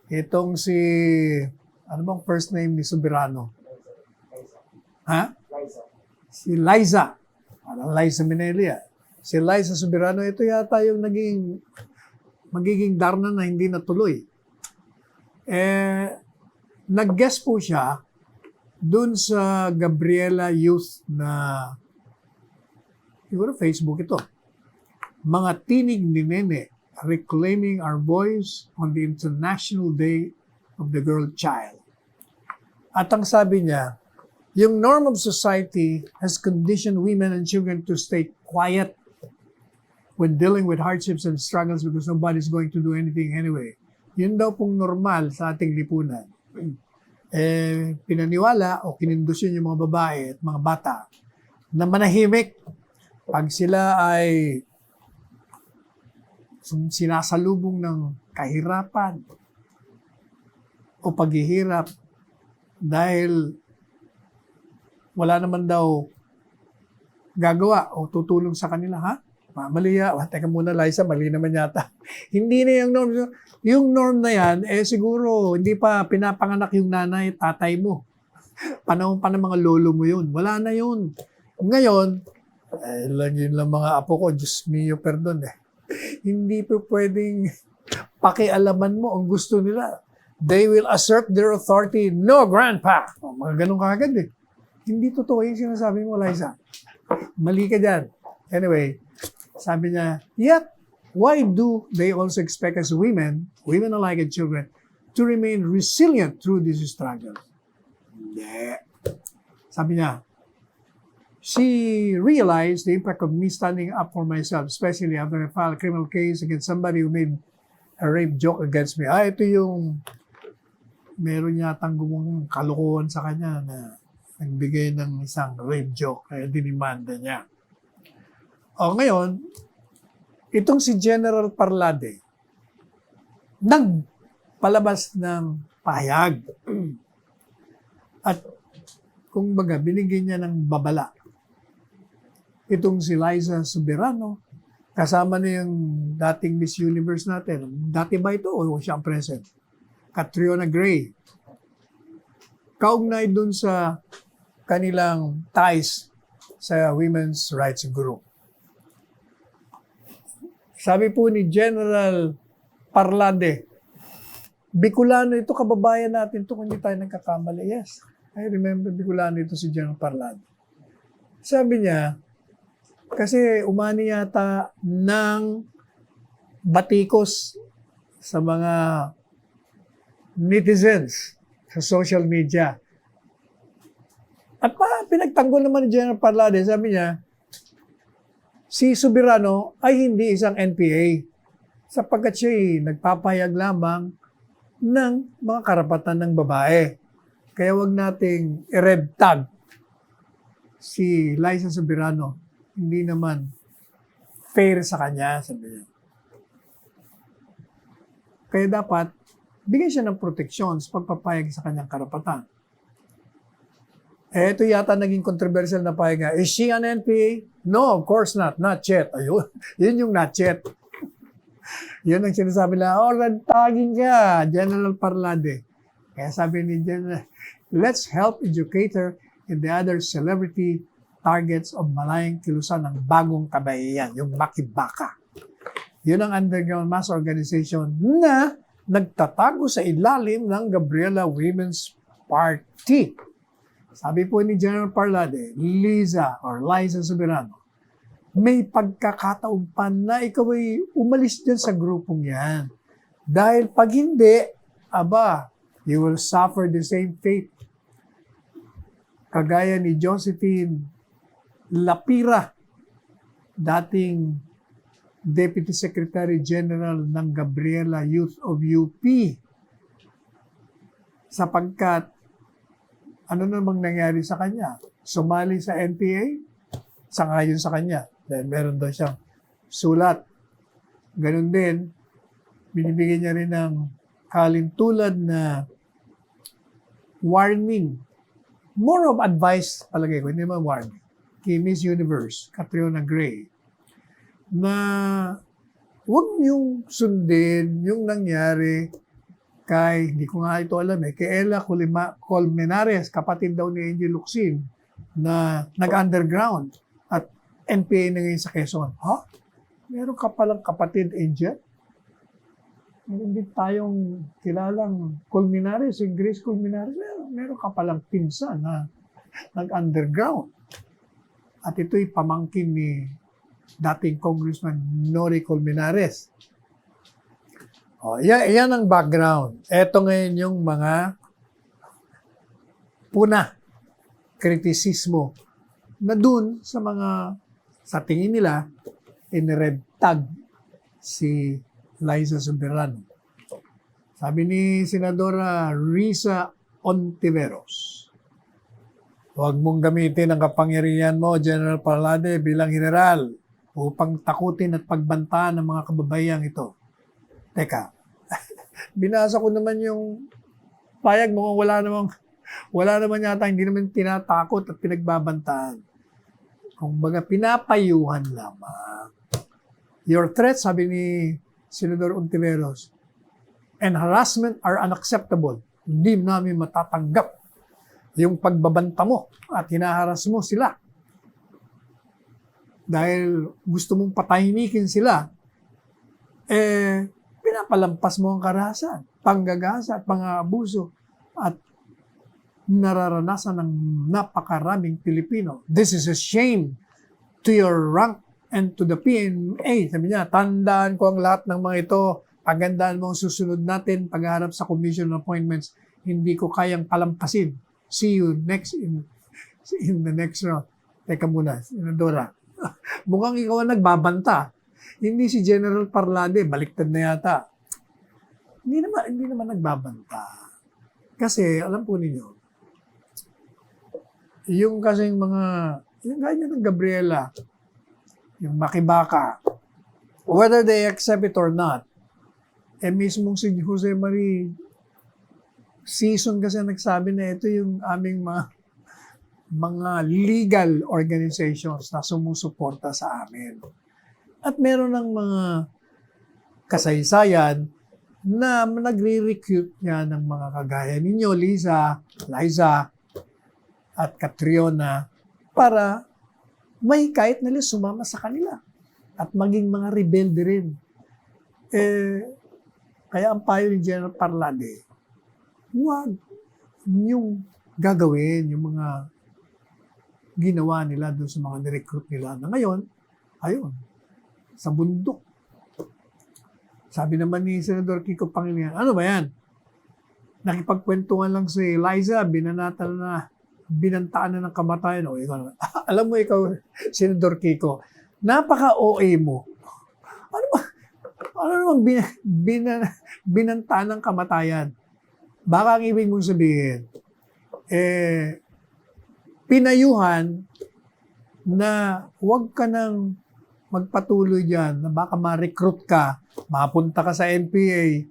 Itong si, ano bang first name ni Soberano? Ha? Si Liza. Parang Liza Minnelli. Si Liza Soberano, ito yata yung magiging Darna na hindi natuloy. Nag-guest po siya dun sa Gabriela Youth na siguro Facebook ito. Mga tinig ni Nene, reclaiming our voice on the International Day of the Girl Child. At ang sabi niya, yung norm of society has conditioned women and children to stay quiet when dealing with hardships and struggles because nobody's going to do anything anyway. Yun daw pong normal sa ating lipunan. Pinaniwala o kinindusyon yung mga babae at mga bata na manahimik pag sila ay sinasalubong ng kahirapan o paghihirap dahil wala naman daw gagawa o tutulong sa kanila, ha? Mali teka muna, Liza, mali naman yata. Hindi na yung norm. Yung norm na yan, siguro hindi pa pinapanganak yung nanay, tatay mo. Panahon pa ng mga lolo mo yun. Wala na yun. Ngayon, yun lang mga apo ko, Diyos mio, perdon Hindi po pwedeng pakialaman mo ang gusto nila. They will assert their authority. No, grandpa! Mga ganun kagad Hindi totoo yung sinasabi mo, Liza. Mali ka dyan. Anyway, sabi niya, yet, why do they also expect us women alike and children, to remain resilient through this struggle? Hindi. Sabi niya, she realized the impact of me standing up for myself, especially after I filed a criminal case against somebody who made a rape joke against me. Ito yung meron yatang gumong kalokohan sa kanya na nagbigay ng isang rape joke kaya dinimanda niya. Ngayon, itong si General Parlade, nagpalabas ng pahayag. At kung baga, binigyan niya ng babala. Itong si Liza Soberano, kasama na yung dating Miss Universe natin. Dati ba ito o siya ang present? Catriona Gray. Kaugnay dun sa kanilang ties sa women's rights group. Sabi po ni General Parlade, Bicolano ito, kababayan natin ito, kung hindi tayo nagkakamali. Yes, I remember Bicolano ito si General Parlade. Sabi niya, kasi umani yata ng batikos sa mga netizens sa social media. At pinagtanggol naman ni General Parlade, sabi niya, si Soberano ay hindi isang NPA sapagkat siya nagpapahayag lamang ng mga karapatan ng babae. Kaya wag nating i-red tag si Liza Soberano. Hindi naman fair sa kanya, sabi niya. Kaya dapat bigyan siya ng proteksyon sa pagpapayag sa kanyang karapatan. Ito yata naging controversial na pahayag. Is she an NPA? No, of course not. Not yet. Ayun. Yun yung not yet. Yun ang sinasabi na, red tagging ka, General Parlade. Kaya sabi ni General, let's help educate her and the other celebrity targets of malayang kilusan ng bagong kabayan, yung Makibaka. Yun ang underground mass organization na nagtatago sa ilalim ng Gabriela Women's Party. Sabi po ni General Parlade, Liza Soberano, may pagkakataon pa na ikaw ay umalis din sa grupong yan. Dahil pag hindi, you will suffer the same fate. Kagaya ni Josephine Lapira, dating Deputy Secretary General ng Gabriela Youth of UP. Sapagkat ano namang nangyari sa kanya? Sumali sa NPA? Sangayon sa kanya. Dahil meron daw siyang sulat. Ganun din, binibigyan niya rin ng kalintulad na warning more of advice, palagay ko, hindi naman warning, kay Miss Universe, Catriona Gray, na huwag niyong sundin yung nangyari kay, hindi ko nga ito alam kay Ella Colmenares, kapatid daw ni Angel Locsin, na nag-underground at NPA na ngayon sa Quezon. Ha? Meron ka palang kapatid, Angel? Meron din tayong kilalang Colmenares, yung Grace Colmenares. Meron ka palang pinsan na nag-underground. At ito'y pamangkin ni dating Congressman Nori Colmenares. Yan ang background. Ito ngayon yung mga kritisismo na dun sa tingin nila, in-red tag si Liza Soberano. Sabi ni Senadora Risa Ontiveros, huwag mong gamitin ang kapangyarihan mo, General Parlade, bilang general upang takutin at pagbantaan ng mga kababayang ito. Teka, binasa ko naman yung payag mo, wala naman yata, hindi naman tinatakot at pinagbabantaan. Kung baga, pinapayuhan lamang. Your threats, sabi ni Senador Ontiveros, and harassment are unacceptable. Hindi namin matatanggap yung pagbabanta mo at hinaharas mo sila. Dahil gusto mong patahimikin sila, pinapalampas mo ang karahasan, panggagasa at pang-aabuso at nararanasan ng napakaraming Pilipino. This is a shame to your rank and to the PNA. Sabi niya, tandaan ko ang lahat ng mga ito. Pagandaan mo ang susunod natin pagharap sa commission appointments. Hindi ko kayang palampasin. See you next in the next round. Teka muna, Senadora. Mukhang ikaw ang nagbabanta. Hindi si General Parlade, baliktad na yata. Hindi naman nagbabanta. Kasi, alam po ninyo, yung kasing yung ganyan ng Gabriela, yung Makibaka, whether they accept it or not, mismong si Jose Marie Season kasi nagsabi na ito yung aming mga legal organizations na sumusuporta sa amin. At meron ng mga kasaysayan na nagre-recruit niya ng mga kagaya ninyo, Liza, at Catriona, para may kahit nila sumama sa kanila at maging mga rebelde rin. Kaya ang payo ni General Parlade, huwag niyong gagawin yung mga ginawa nila doon sa mga nirecruit nila na ngayon, ayun, sa bundok. Sabi naman ni Senador Kiko Pangilinan, ano ba yan? Nakipagkwentuhan lang si Liza, binantaan na ng kamatayan. O, ikaw, alam mo ikaw, Senador Kiko, napaka-OA mo. Ano naman binantaan ng kamatayan? Baka ang ibig mong sabihin, pinayuhan na huwag ka nang magpatuloy dyan, na baka ma-recruit ka, mapunta ka sa NPA,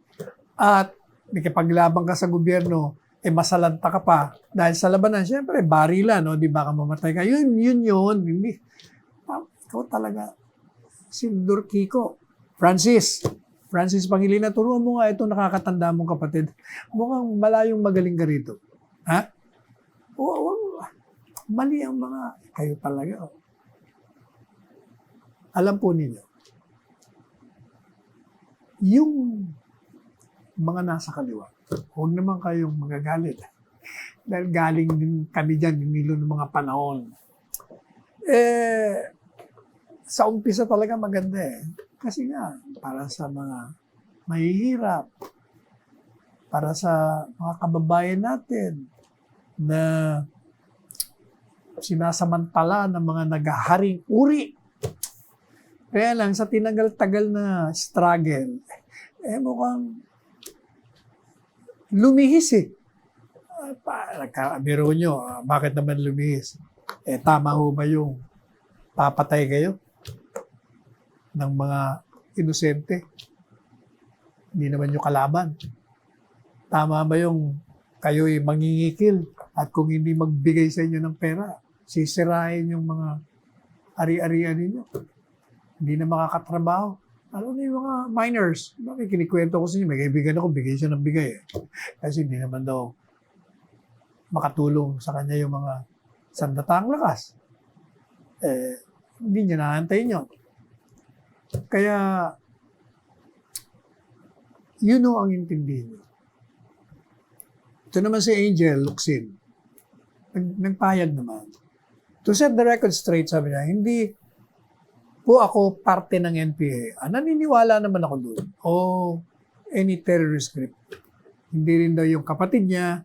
at nakipaglabang ka sa gobyerno, masalanta ka pa. Dahil sa labanan, syempre, barilan, no? Di baka mamatay ka. Yun. Hindi. Ikaw talaga, Senador Kiko. Francis Pangilinan, turuan mo nga itong nakakatanda mong kapatid. Mukhang malayong magaling ka rito. Ha? Mali ang mga, kayo talaga. Alam po ninyo, yung mga nasa kaliwa, huwag naman kayong magagalit. Dahil galing din kami dyan, nilo ng mga panahon. Sa umpisa talaga maganda Kasi nga, para sa mga mahihirap, para sa mga kababayan natin na sinasamantala ng mga naghaharing uri. Kaya lang, sa tinagal-tagal na struggle, mukhang lumihis Biro nyo, bakit naman lumihis? Tama ho ba yung papatay kayo ng mga inosente? Hindi naman yung kalaban. Tama ba yung kayo'y mangingikil At kung hindi magbigay sa inyo ng pera, sisirain yung mga ari-arian ninyo. Hindi na makakatrabaho. Alam niyo yung mga miners, bakit kinikwento ko sa inyo, may kaibigan ako, bigay siya ng bigay. Kasi hindi naman daw makatulong sa kanya yung mga sandataang lakas. Hindi niya nahantayin yun. Kaya, yun ang intindihin niyo. Ito naman si Angel Locsin. Nagpayag naman. To set the record straight, sabi niya, hindi po ako parte ng NPA. Naniniwala naman ako doon. O any terrorist group. Hindi rin daw yung kapatid niya,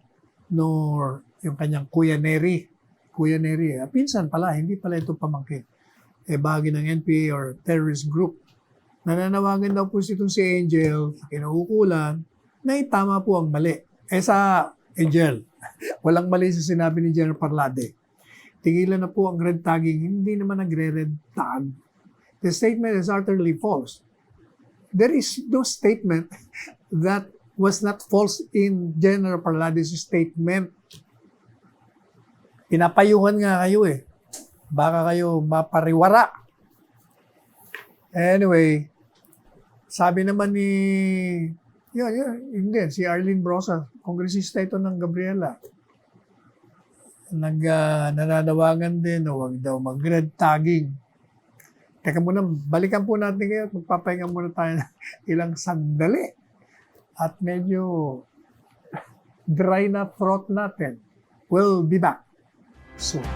nor yung kanyang Kuya Neri. Kuya Neri, pinsan pala, hindi pala ito pamangkin. Bahagi ng NPA or terrorist group. Nananawagan daw po itong si Angel, kinaukulan, na tama po ang mali. Sa Angel, walang mali sa sinabi ni General Parlade. Tigilan na po ang red tagging, hindi naman nagre-red tag. The statement is utterly false. There is no statement that was not false in General Parlade's statement. Pinapayuhan nga kayo Baka kayo mapariwara. Anyway, sabi naman ni hindi, si Arlene Brosa, kongresista ito ng Gabriela. Nananawagan din na huwag daw mag-red tagging. Teka muna, balikan po natin kayo at magpapahinga muna tayo ng ilang sandali. At medyo dry na throat natin. We'll be back soon.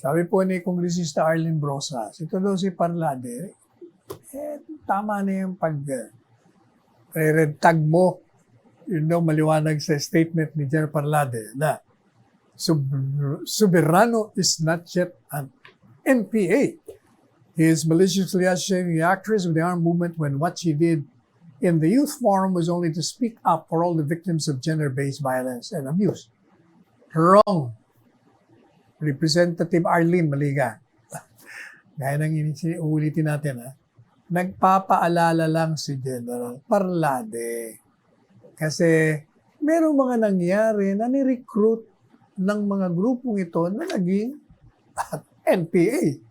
Sabi po ni Kongresista Arlene Brosas, ito daw si Parlade, tama na yung pag-red tag mo. Yun daw maliwanag sa statement ni General Parlade na Soberano is not yet an NPA. He is maliciously associating the actress with the armed movement when what she did in the youth forum was only to speak up for all the victims of gender-based violence and abuse. Wrong. Representative Arlene Maliga. Gaya ng uulitin natin, nagpapaalala lang si General Parlade. Kasi merong mga nangyari na ni-recruit ng mga grupong ito na naging NPA.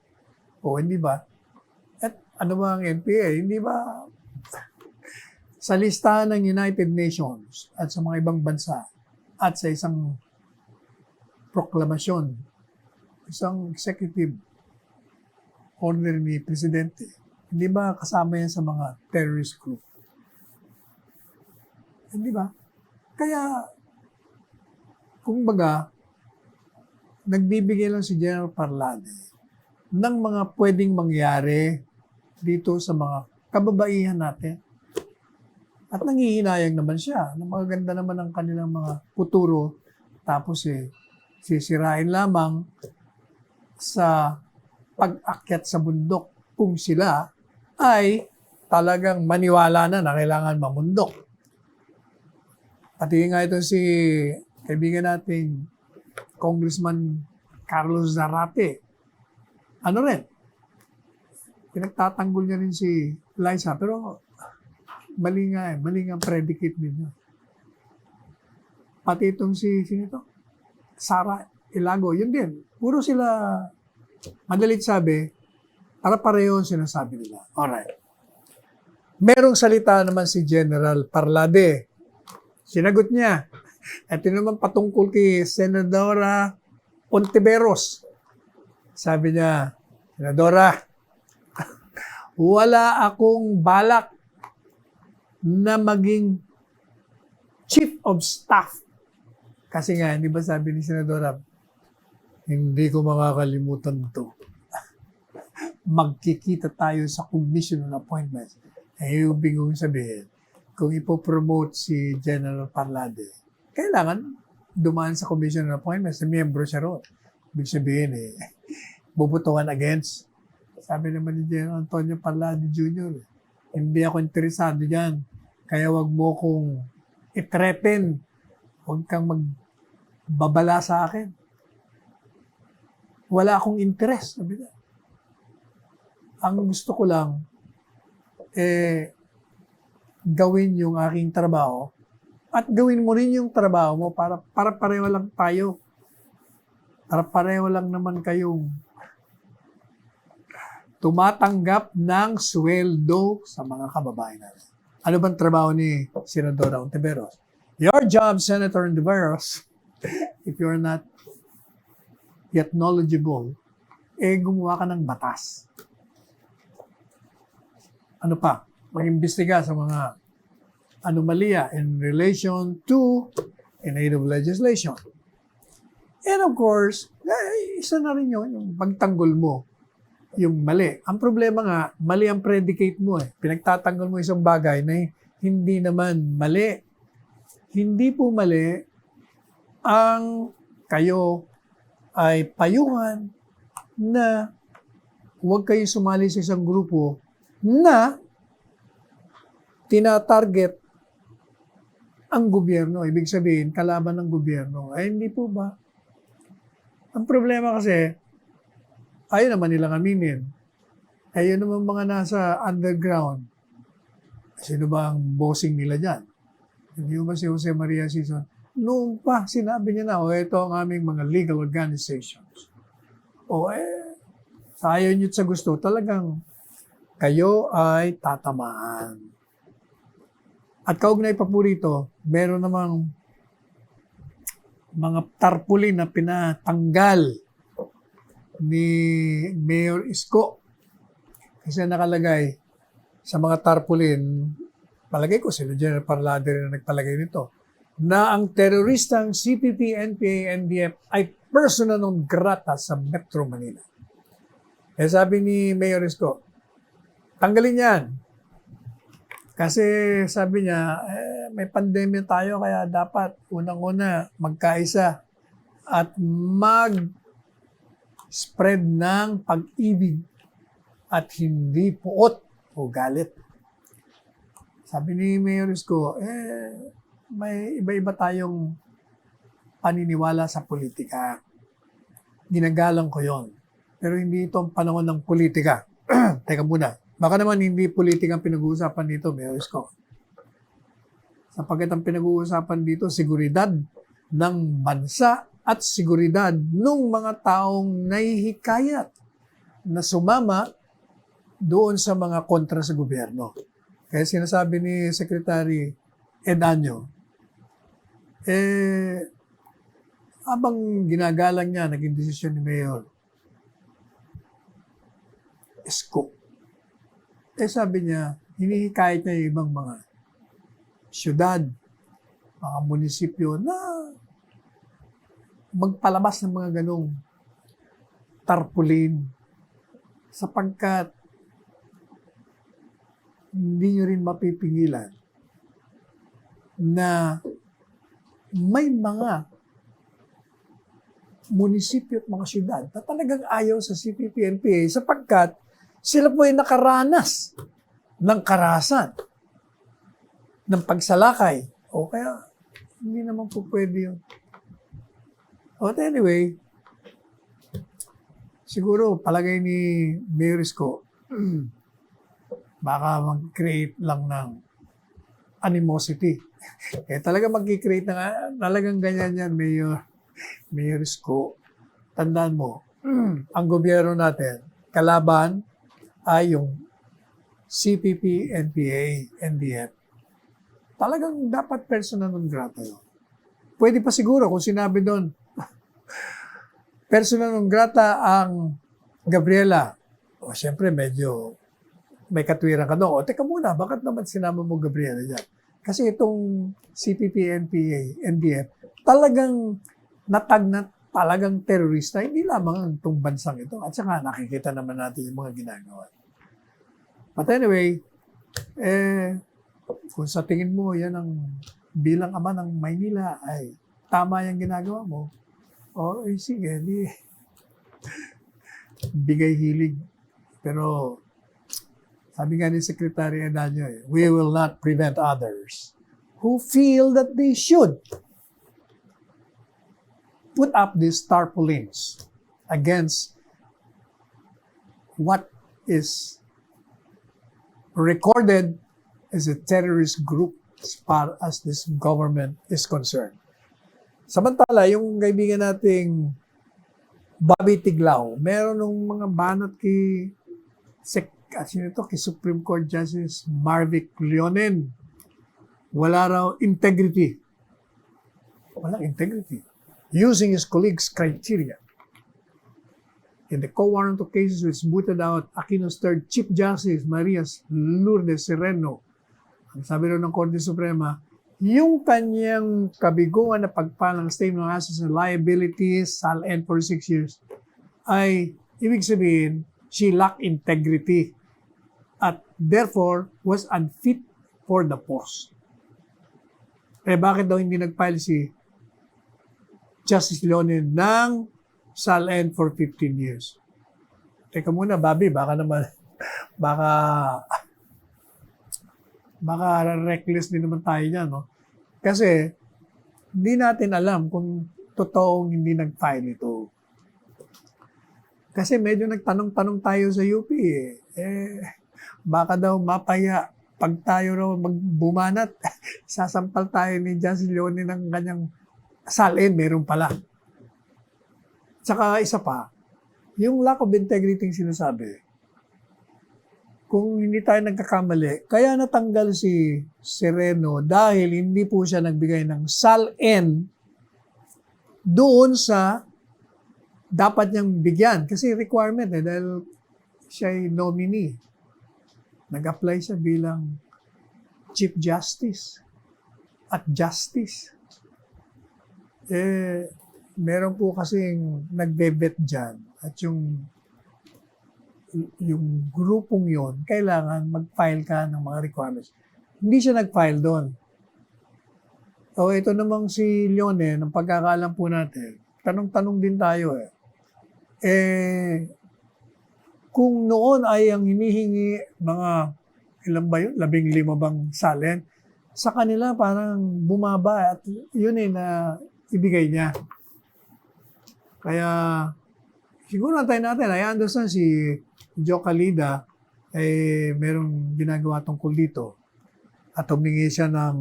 O hindi ba? At ano ba ang NPA? Hindi ba sa listahan ng United Nations at sa mga ibang bansa at sa isang proklamasyon, isang executive order ni Presidente, hindi ba kasama yan sa mga terrorist group? Hindi ba? Kaya, kumbaga, nagbibigay lang si General Parlade ng mga pwedeng mangyari dito sa mga kababaihan natin. At nangihinayang naman siya. Magaganda naman ang kanilang mga futuro. Tapos sisirain lamang sa pag-akyat sa bundok kung sila ay talagang maniwala na kailangan mamundok. Pati nga ito si kaibigan nating Congressman Carlos Zarate. Ano rin? Pinagtatanggol niya rin si Liza, pero mali nga mali nga predicate ninyo. Pati itong sino ito? Sara Ilago, yun din. Puro sila, madalit sabi, para pareho sinasabi nila. Alright. Merong salita naman si General Parlade. Sinagot niya. Ito naman patungkol kay Senadora Ontiveros. Sabi niya, Senadora, wala akong balak na maging chief of staff. Kasi nga, di ba sabi ni Senadora, hindi ko makakalimutan to. Magkikita tayo sa commission on appointments. Ibig kong sabihin, kung ipopromote si General Parlade, kailangan dumaan sa commission on appointments, na miyembro siya roon. Ibig sabihin, bubutuhan against. Sabi naman ni General Antonio Parlade Jr., hindi ako interesado dyan. Kaya wag mo kong i-threaten. Huwag kang magbabala sa akin. Wala akong interest. Sabi niya. Ang gusto ko lang, gawin yung aking trabaho at gawin mo rin yung trabaho mo para pareho lang tayo. Para pareho lang naman kayong tumatanggap ng sweldo sa mga kababayan natin. Ano bang trabaho ni Senadora Ontiveros? Your job, Senator Ontiveros, if you're not yet knowledgeable, gumawa ka ng batas. Ano pa? Mag-imbestiga sa mga anomalya in relation to in aid of legislation. And of course, isa na rin yun, yung pagtanggol mo, yung mali. Ang problema nga, mali ang predicate mo eh. Pinagtatanggol mo isang bagay na hindi naman mali. Hindi po mali ang kayo ay payuhan na huwag kayo sumali sa isang grupo na tinatarget ang gobyerno. Ibig sabihin, kalaban ng gobyerno. Ay, hindi po ba? Ang problema kasi, ayaw naman nilang aminin. Ayaw naman mga nasa underground. Sino ba ang bossing nila dyan? Hindi ba si Jose Maria Sison? Noong pa, sinabi niya na, ito ang aming mga legal organizations. Sa ayaw niyo sa gusto, talagang kayo ay tatamaan. At kaugnay pa po rito, meron namang mga tarpaulin na pinatanggal ni Mayor Isko. Kasi nakalagay sa mga tarpaulin, palagay ko sila General Parlade rin na nagpalagay nito, na ang teroristang CPP, NPA, NDF ay persona non grata sa Metro Manila. Sabi ni Mayor Isko, tanggalin yan. Kasi sabi niya, may pandemya tayo kaya dapat unang-una magkaisa at mag-spread ng pag-ibig at hindi puot o galit. Sabi ni Mayor Isko, may iba-iba tayong paniniwala sa politika. Ginagalang ko yon. Pero hindi ito ang panahon ng politika. Teka muna. Baka naman hindi politika ang pinag-uusapan dito, Mayor Isko. Sapagkat ang pinag-uusapan dito, seguridad ng bansa at seguridad ng mga taong nahihikayat na sumama doon sa mga kontra sa gobyerno. Kaya sinasabi ni Secretary Edanyo, habang ginagalang niya, naging desisyon ni Mayor Isko, sabi niya, hinihikayat niya yung ibang mga syudad, mga munisipyo na magpalabas ng mga ganong tarpaulin sapagkat hindi nyo rin mapipigilan na may mga munisipyo at mga syudad na talagang ayaw sa CPP-NPA sapagkat sila po ay nakaranas ng karahasan, ng pagsalakay. O kaya, hindi naman po pwede yun. But anyway, siguro palagay ni Mayor Isko, baka mag-create lang ng animosity. Talaga mag-create ng, talagang ganyan yan, Mayor Isko. Tandaan mo, ang gobyerno natin, kalaban ay yung CPP, NPA, NDF. Talagang dapat persona non grata yun. Pwede pa siguro kung sinabi doon, persona non grata ang Gabriela. Siyempre medyo may katwiran ka doon. O, teka muna, bakit naman sinama mo Gabriela dyan? Kasi itong CPP, NPA, NDF, talagang natag na talagang terorista, hindi lamang itong bansang ito. At saka nakikita naman natin yung mga ginagawa. But anyway, kung sa tingin mo, yan ang bilang ama ng Maynila, ay tama yung ginagawa mo, o sige, di bigay hilig. Pero sabi nga ni Secretary Adanyo, we will not prevent others who feel that they should put up these tarpaulins against what is recorded as a terrorist group as far as this government is concerned. Samantala, yung kaibigan nating Bobby Tiglao, meron ng mga banat kay kay Supreme Court Justice Marvic Leonen. Wala raw integrity. Walang integrity. Using his colleagues' criteria. In the co-warranto cases which booted out Aquino's third Chief Justice, Maria Lourdes Sereno, ang sabi raw ng Korte Suprema, yung kanyang kabiguan na pagpalang statement of assets and liabilities, SAL-N for 6 years, ay ibig sabihin, she lacked integrity at therefore was unfit for the post. Bakit daw hindi nag-file si Justice Leonen ng SAL-N for 15 years? Teka muna, Bobby, baka naman, baka reckless din naman tayo dyan, no? Kasi, hindi natin alam kung totoong hindi nag-file ito. Kasi medyo nagtanong-tanong tayo sa UP baka daw mapaya pag tayo raw magbumanat, sasampal tayo ni Justice Leonen ng kanyang SAL-N, meron pala. Tsaka isa pa, yung lack of integrity yung sinasabi, kung hindi tayo nagkakamali, kaya natanggal si Sereno dahil hindi po siya nagbigay ng SAL-N doon sa dapat niyang bigyan. Kasi requirement dahil siya ay nominee. Nag-apply siya bilang Chief Justice at Justice. Meron po kasing nagbe-bet dyan at yung grupong yon kailangan mag-file ka ng mga requirements. Hindi siya nag-file doon. O ito namang si Leonen, ang pagkakaalam po natin, tanong-tanong din tayo kung noon ay ang hinihingi mga ilan ba yun? 15 bang SAL-N? Sa kanila parang bumaba at yun na ibigay niya. Kaya siguro natin, I understand si Joe Calida merong ginagawa tungkol dito at humingi siya ng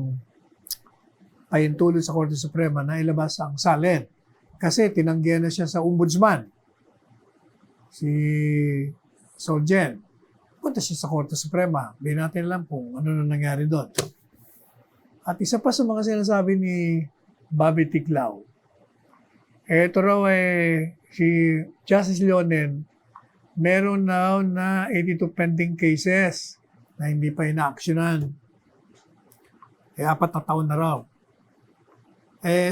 pahintulot sa Korte Suprema na ilabas ang SAL-N. Kasi tinanggihan na siya sa ombudsman. Si Soljen. Punta siya sa Korte Suprema. Hindi natin alam kung ano na nangyari doon. At isa pa sa mga sinasabi ni Bobby Tiglao, ito raw si Justice Leonen, meron na 82 pending cases na hindi pa ina-actionan. 4 na taon na raw.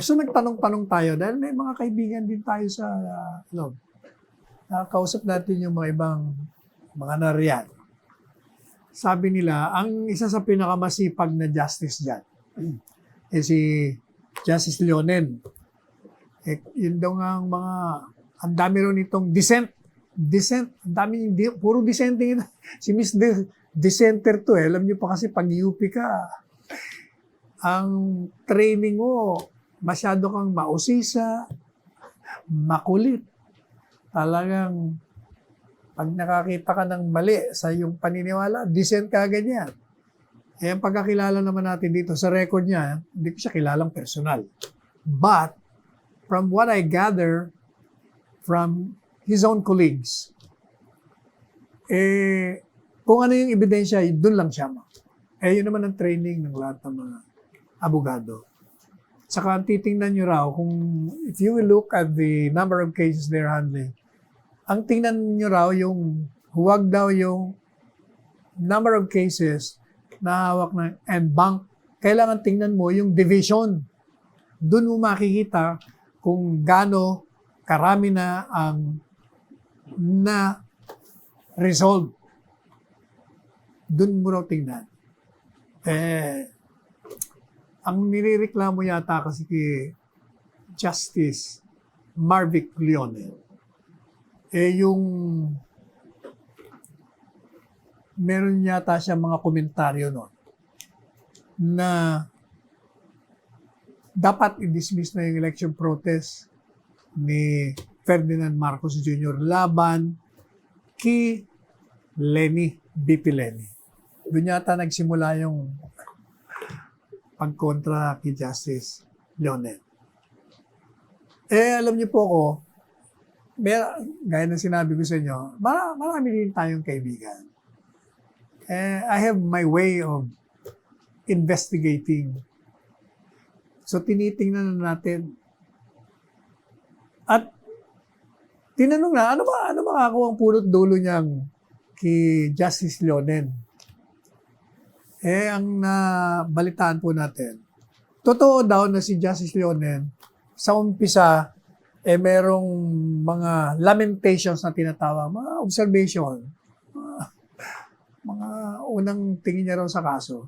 So nagtanong-tanong tayo dahil may mga kaibigan din tayo sa loob. Nakausap natin yung mga ibang mga nariyan. Sabi nila, ang isa sa pinakamasipag na justice dyan, si Justice Leonen. Yun daw nga ang mga, ang dami rin itong dissent, ang dami, puro dissenting ito. Si Miss Dissenter to alam niyo pa kasi pag UP ka, ang training mo, masyado kang mausisa, makulit. Talagang, pag nakakita ka ng mali sa iyong paniniwala, dissent ka ganyan. Ang pagkakilala naman natin dito, sa record niya, hindi ko siya kilalang personal. But, from what I gather from his own colleagues, kung ano yung ebidensya, doon lang siya. Yun naman ang training ng lahat ng mga abogado. Saka titingnan nyo raw, if you will look at the number of cases they're handling, ang tingnan nyo raw yung, huwag daw yung number of cases na hawak ng NBank, kailangan tingnan mo yung division. Doon mo makikita kung gaano karami na ang na-resolve. Doon mo raw tingnan. Ang nirereklamo yata kasi kay Justice Marvic Leonel, yung meron yata siya mga komentaryo noon na dapat i-dismiss na yung election protest ni Ferdinand Marcos Jr. laban kay BP Lenny. Doon yata nagsimula yung pagkontra kay Justice Leonel. Alam niyo po ako, gaya ng sinabi ko sa inyo, marami din tayong kaibigan. I have my way of investigating. So, tinitingnan na natin. At tinanong na, ano ba ako ang punot dulo niyang kay Justice Leonel? Ang nabalitaan po natin, totoo daw na si Justice Leonel, sa umpisa, merong mga lamentations na tinatawag, mga observation, mga unang tingin niya raw sa kaso,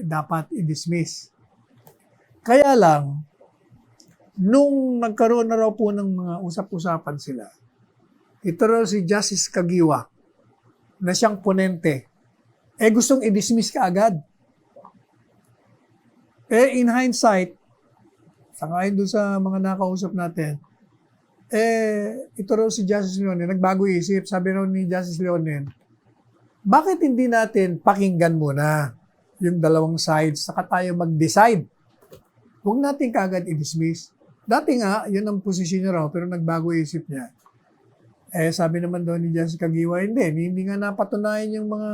dapat i-dismiss. Kaya lang, nung nagkaroon na raw po ng mga usap-usapan sila, ito raw si Justice Kagiwa, na siyang ponente, gustong i-dismiss ka agad. In hindsight, sangayon doon sa mga nakausap natin, ito raw si Justice Leonel, nagbago isip, sabi raw ni Justice Leonel, bakit hindi natin pakinggan muna yung dalawang sides, saka tayo mag-decide? Huwag natin kaagad i-dismiss. Dati nga, yun ang posisyon niya raw, pero nagbago isip niya. Sabi naman daw ni Justice Kagiwa, hindi nga napatunayan yung mga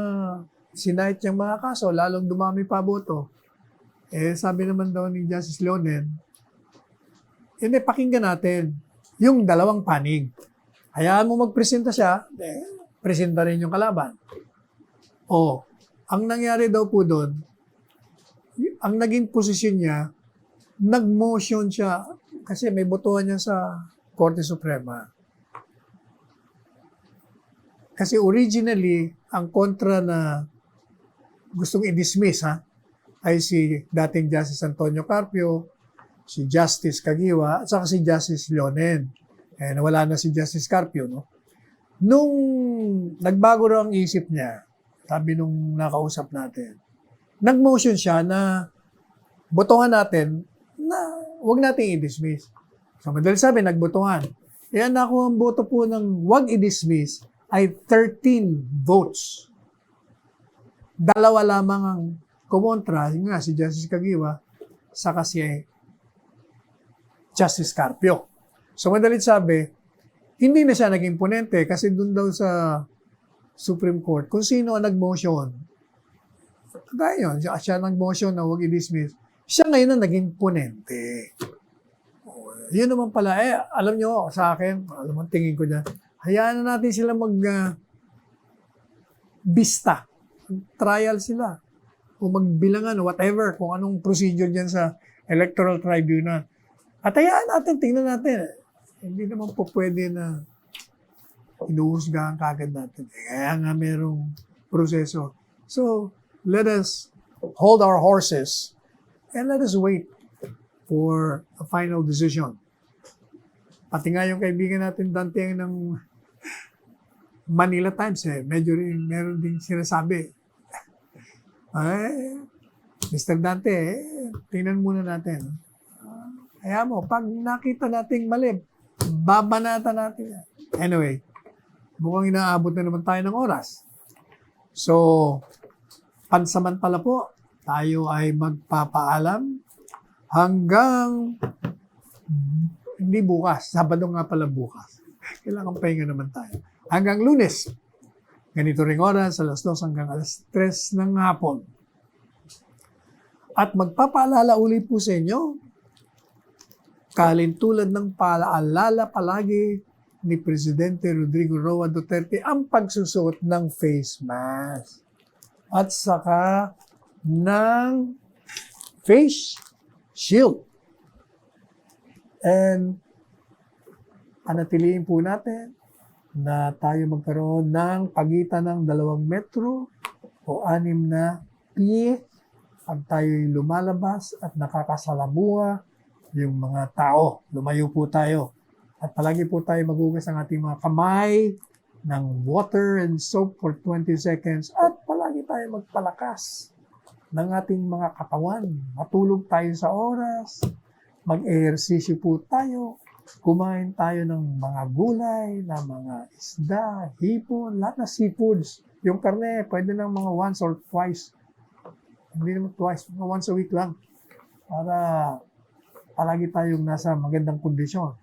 sinahit niyang mga kaso, lalong dumami pa boto. Sabi naman daw ni Justice Leonel, pakinggan natin yung dalawang panig. Hayaan mo magpresenta siya, presenta rin yung kalaban. Ang nangyari daw po doon, ang naging posisyon niya, nag-motion siya, kasi may botohan niya sa Korte Suprema. Kasi originally, ang kontra na gustong i-dismiss ay si dating Justice Antonio Carpio, si Justice Kagiwa, at saka si Justice Leonel. Nawala na si Justice Carpio, no? Nung nagbago raw ang isip niya, sabi nung nakausap natin, nag-motion siya na botohan natin na huwag natin i-dismiss. So, madali sabi, nagbotohan. Ako ang boto po ng huwag i-dismiss ay 13 votes. Dalawa lamang ang kumontra, yun nga, si Justice Kagiwa, saka si Justice Carpio. So, madalit sabi, hindi na siya naging ponente kasi dun daw sa Supreme Court, kung sino ang nag-motion, kaya yun, siya nag-motion na huwag i-dismiss, siya ngayon ang naging ponente. Yun naman pala, alam nyo, sa akin, alam mo, tingin ko dyan, hayaan na natin sila bista, trial sila, o magbilangan, whatever, kung anong procedure dyan sa Electoral Tribunal. At hayaan natin, tingnan natin, hindi naman po pwede na inuhusgahan kagad natin. Kaya nga merong proseso. So, let us hold our horses and let us wait for a final decision. Pati nga yung kaibigan natin Dante ng Manila Times, medyo rin meron din sinasabi. Mr. Dante, tingnan muna natin. Kaya mo, pag nakita nating mali, babanatan natin. Anyway, mukhang inaabot na naman tayo ng oras. So, pansamantala po, tayo ay magpapaalam hanggang hindi bukas. Sabado nga pala bukas. Kailangan pahinga naman tayo. Hanggang Lunes. Ganito ring oras, alas 2 hanggang alas 3 ng hapon. At magpapaalala uli po sa inyo, kalintulad ng paalala palagi ni Presidente Rodrigo Roa Duterte ang pagsusuot ng face mask at saka ng face shield. And panatiliin po natin na tayo magkaroon ng pagitan ng 2 metro o 6 na pie pag tayo'y lumalabas at nakakasalamuha yung mga tao. Lumayo po tayo. At palagi po tayo magugas ang ating mga kamay ng water and soap for 20 seconds at palagi tayo magpalakas ng ating mga katawan. Matulog tayo sa oras, mag-ehersisyo po tayo, kumain tayo ng mga gulay, ng mga isda, hipon, lahat na seafoods. Yung karne, pwede ng mga once or twice. Hindi naman twice, mga once a week lang. Para palagi tayong nasa magandang kondisyon.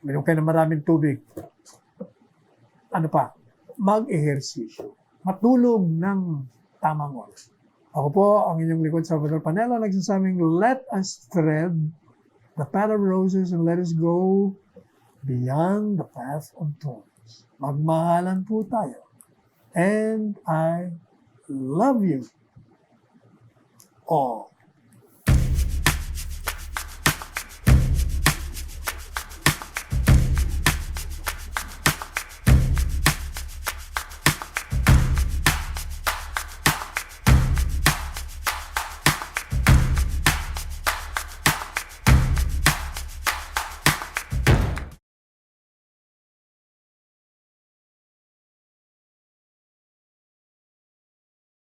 Meron kayo na maraming tubig. Ano pa? Mag-ehersisyo. Matulog ng tamang oras. Ako po, ang inyong likod, Salvador Panelo, nagsasabing, let us tread the path of roses and let us go beyond the path of thorns. Magmahalan po tayo. And I love you all.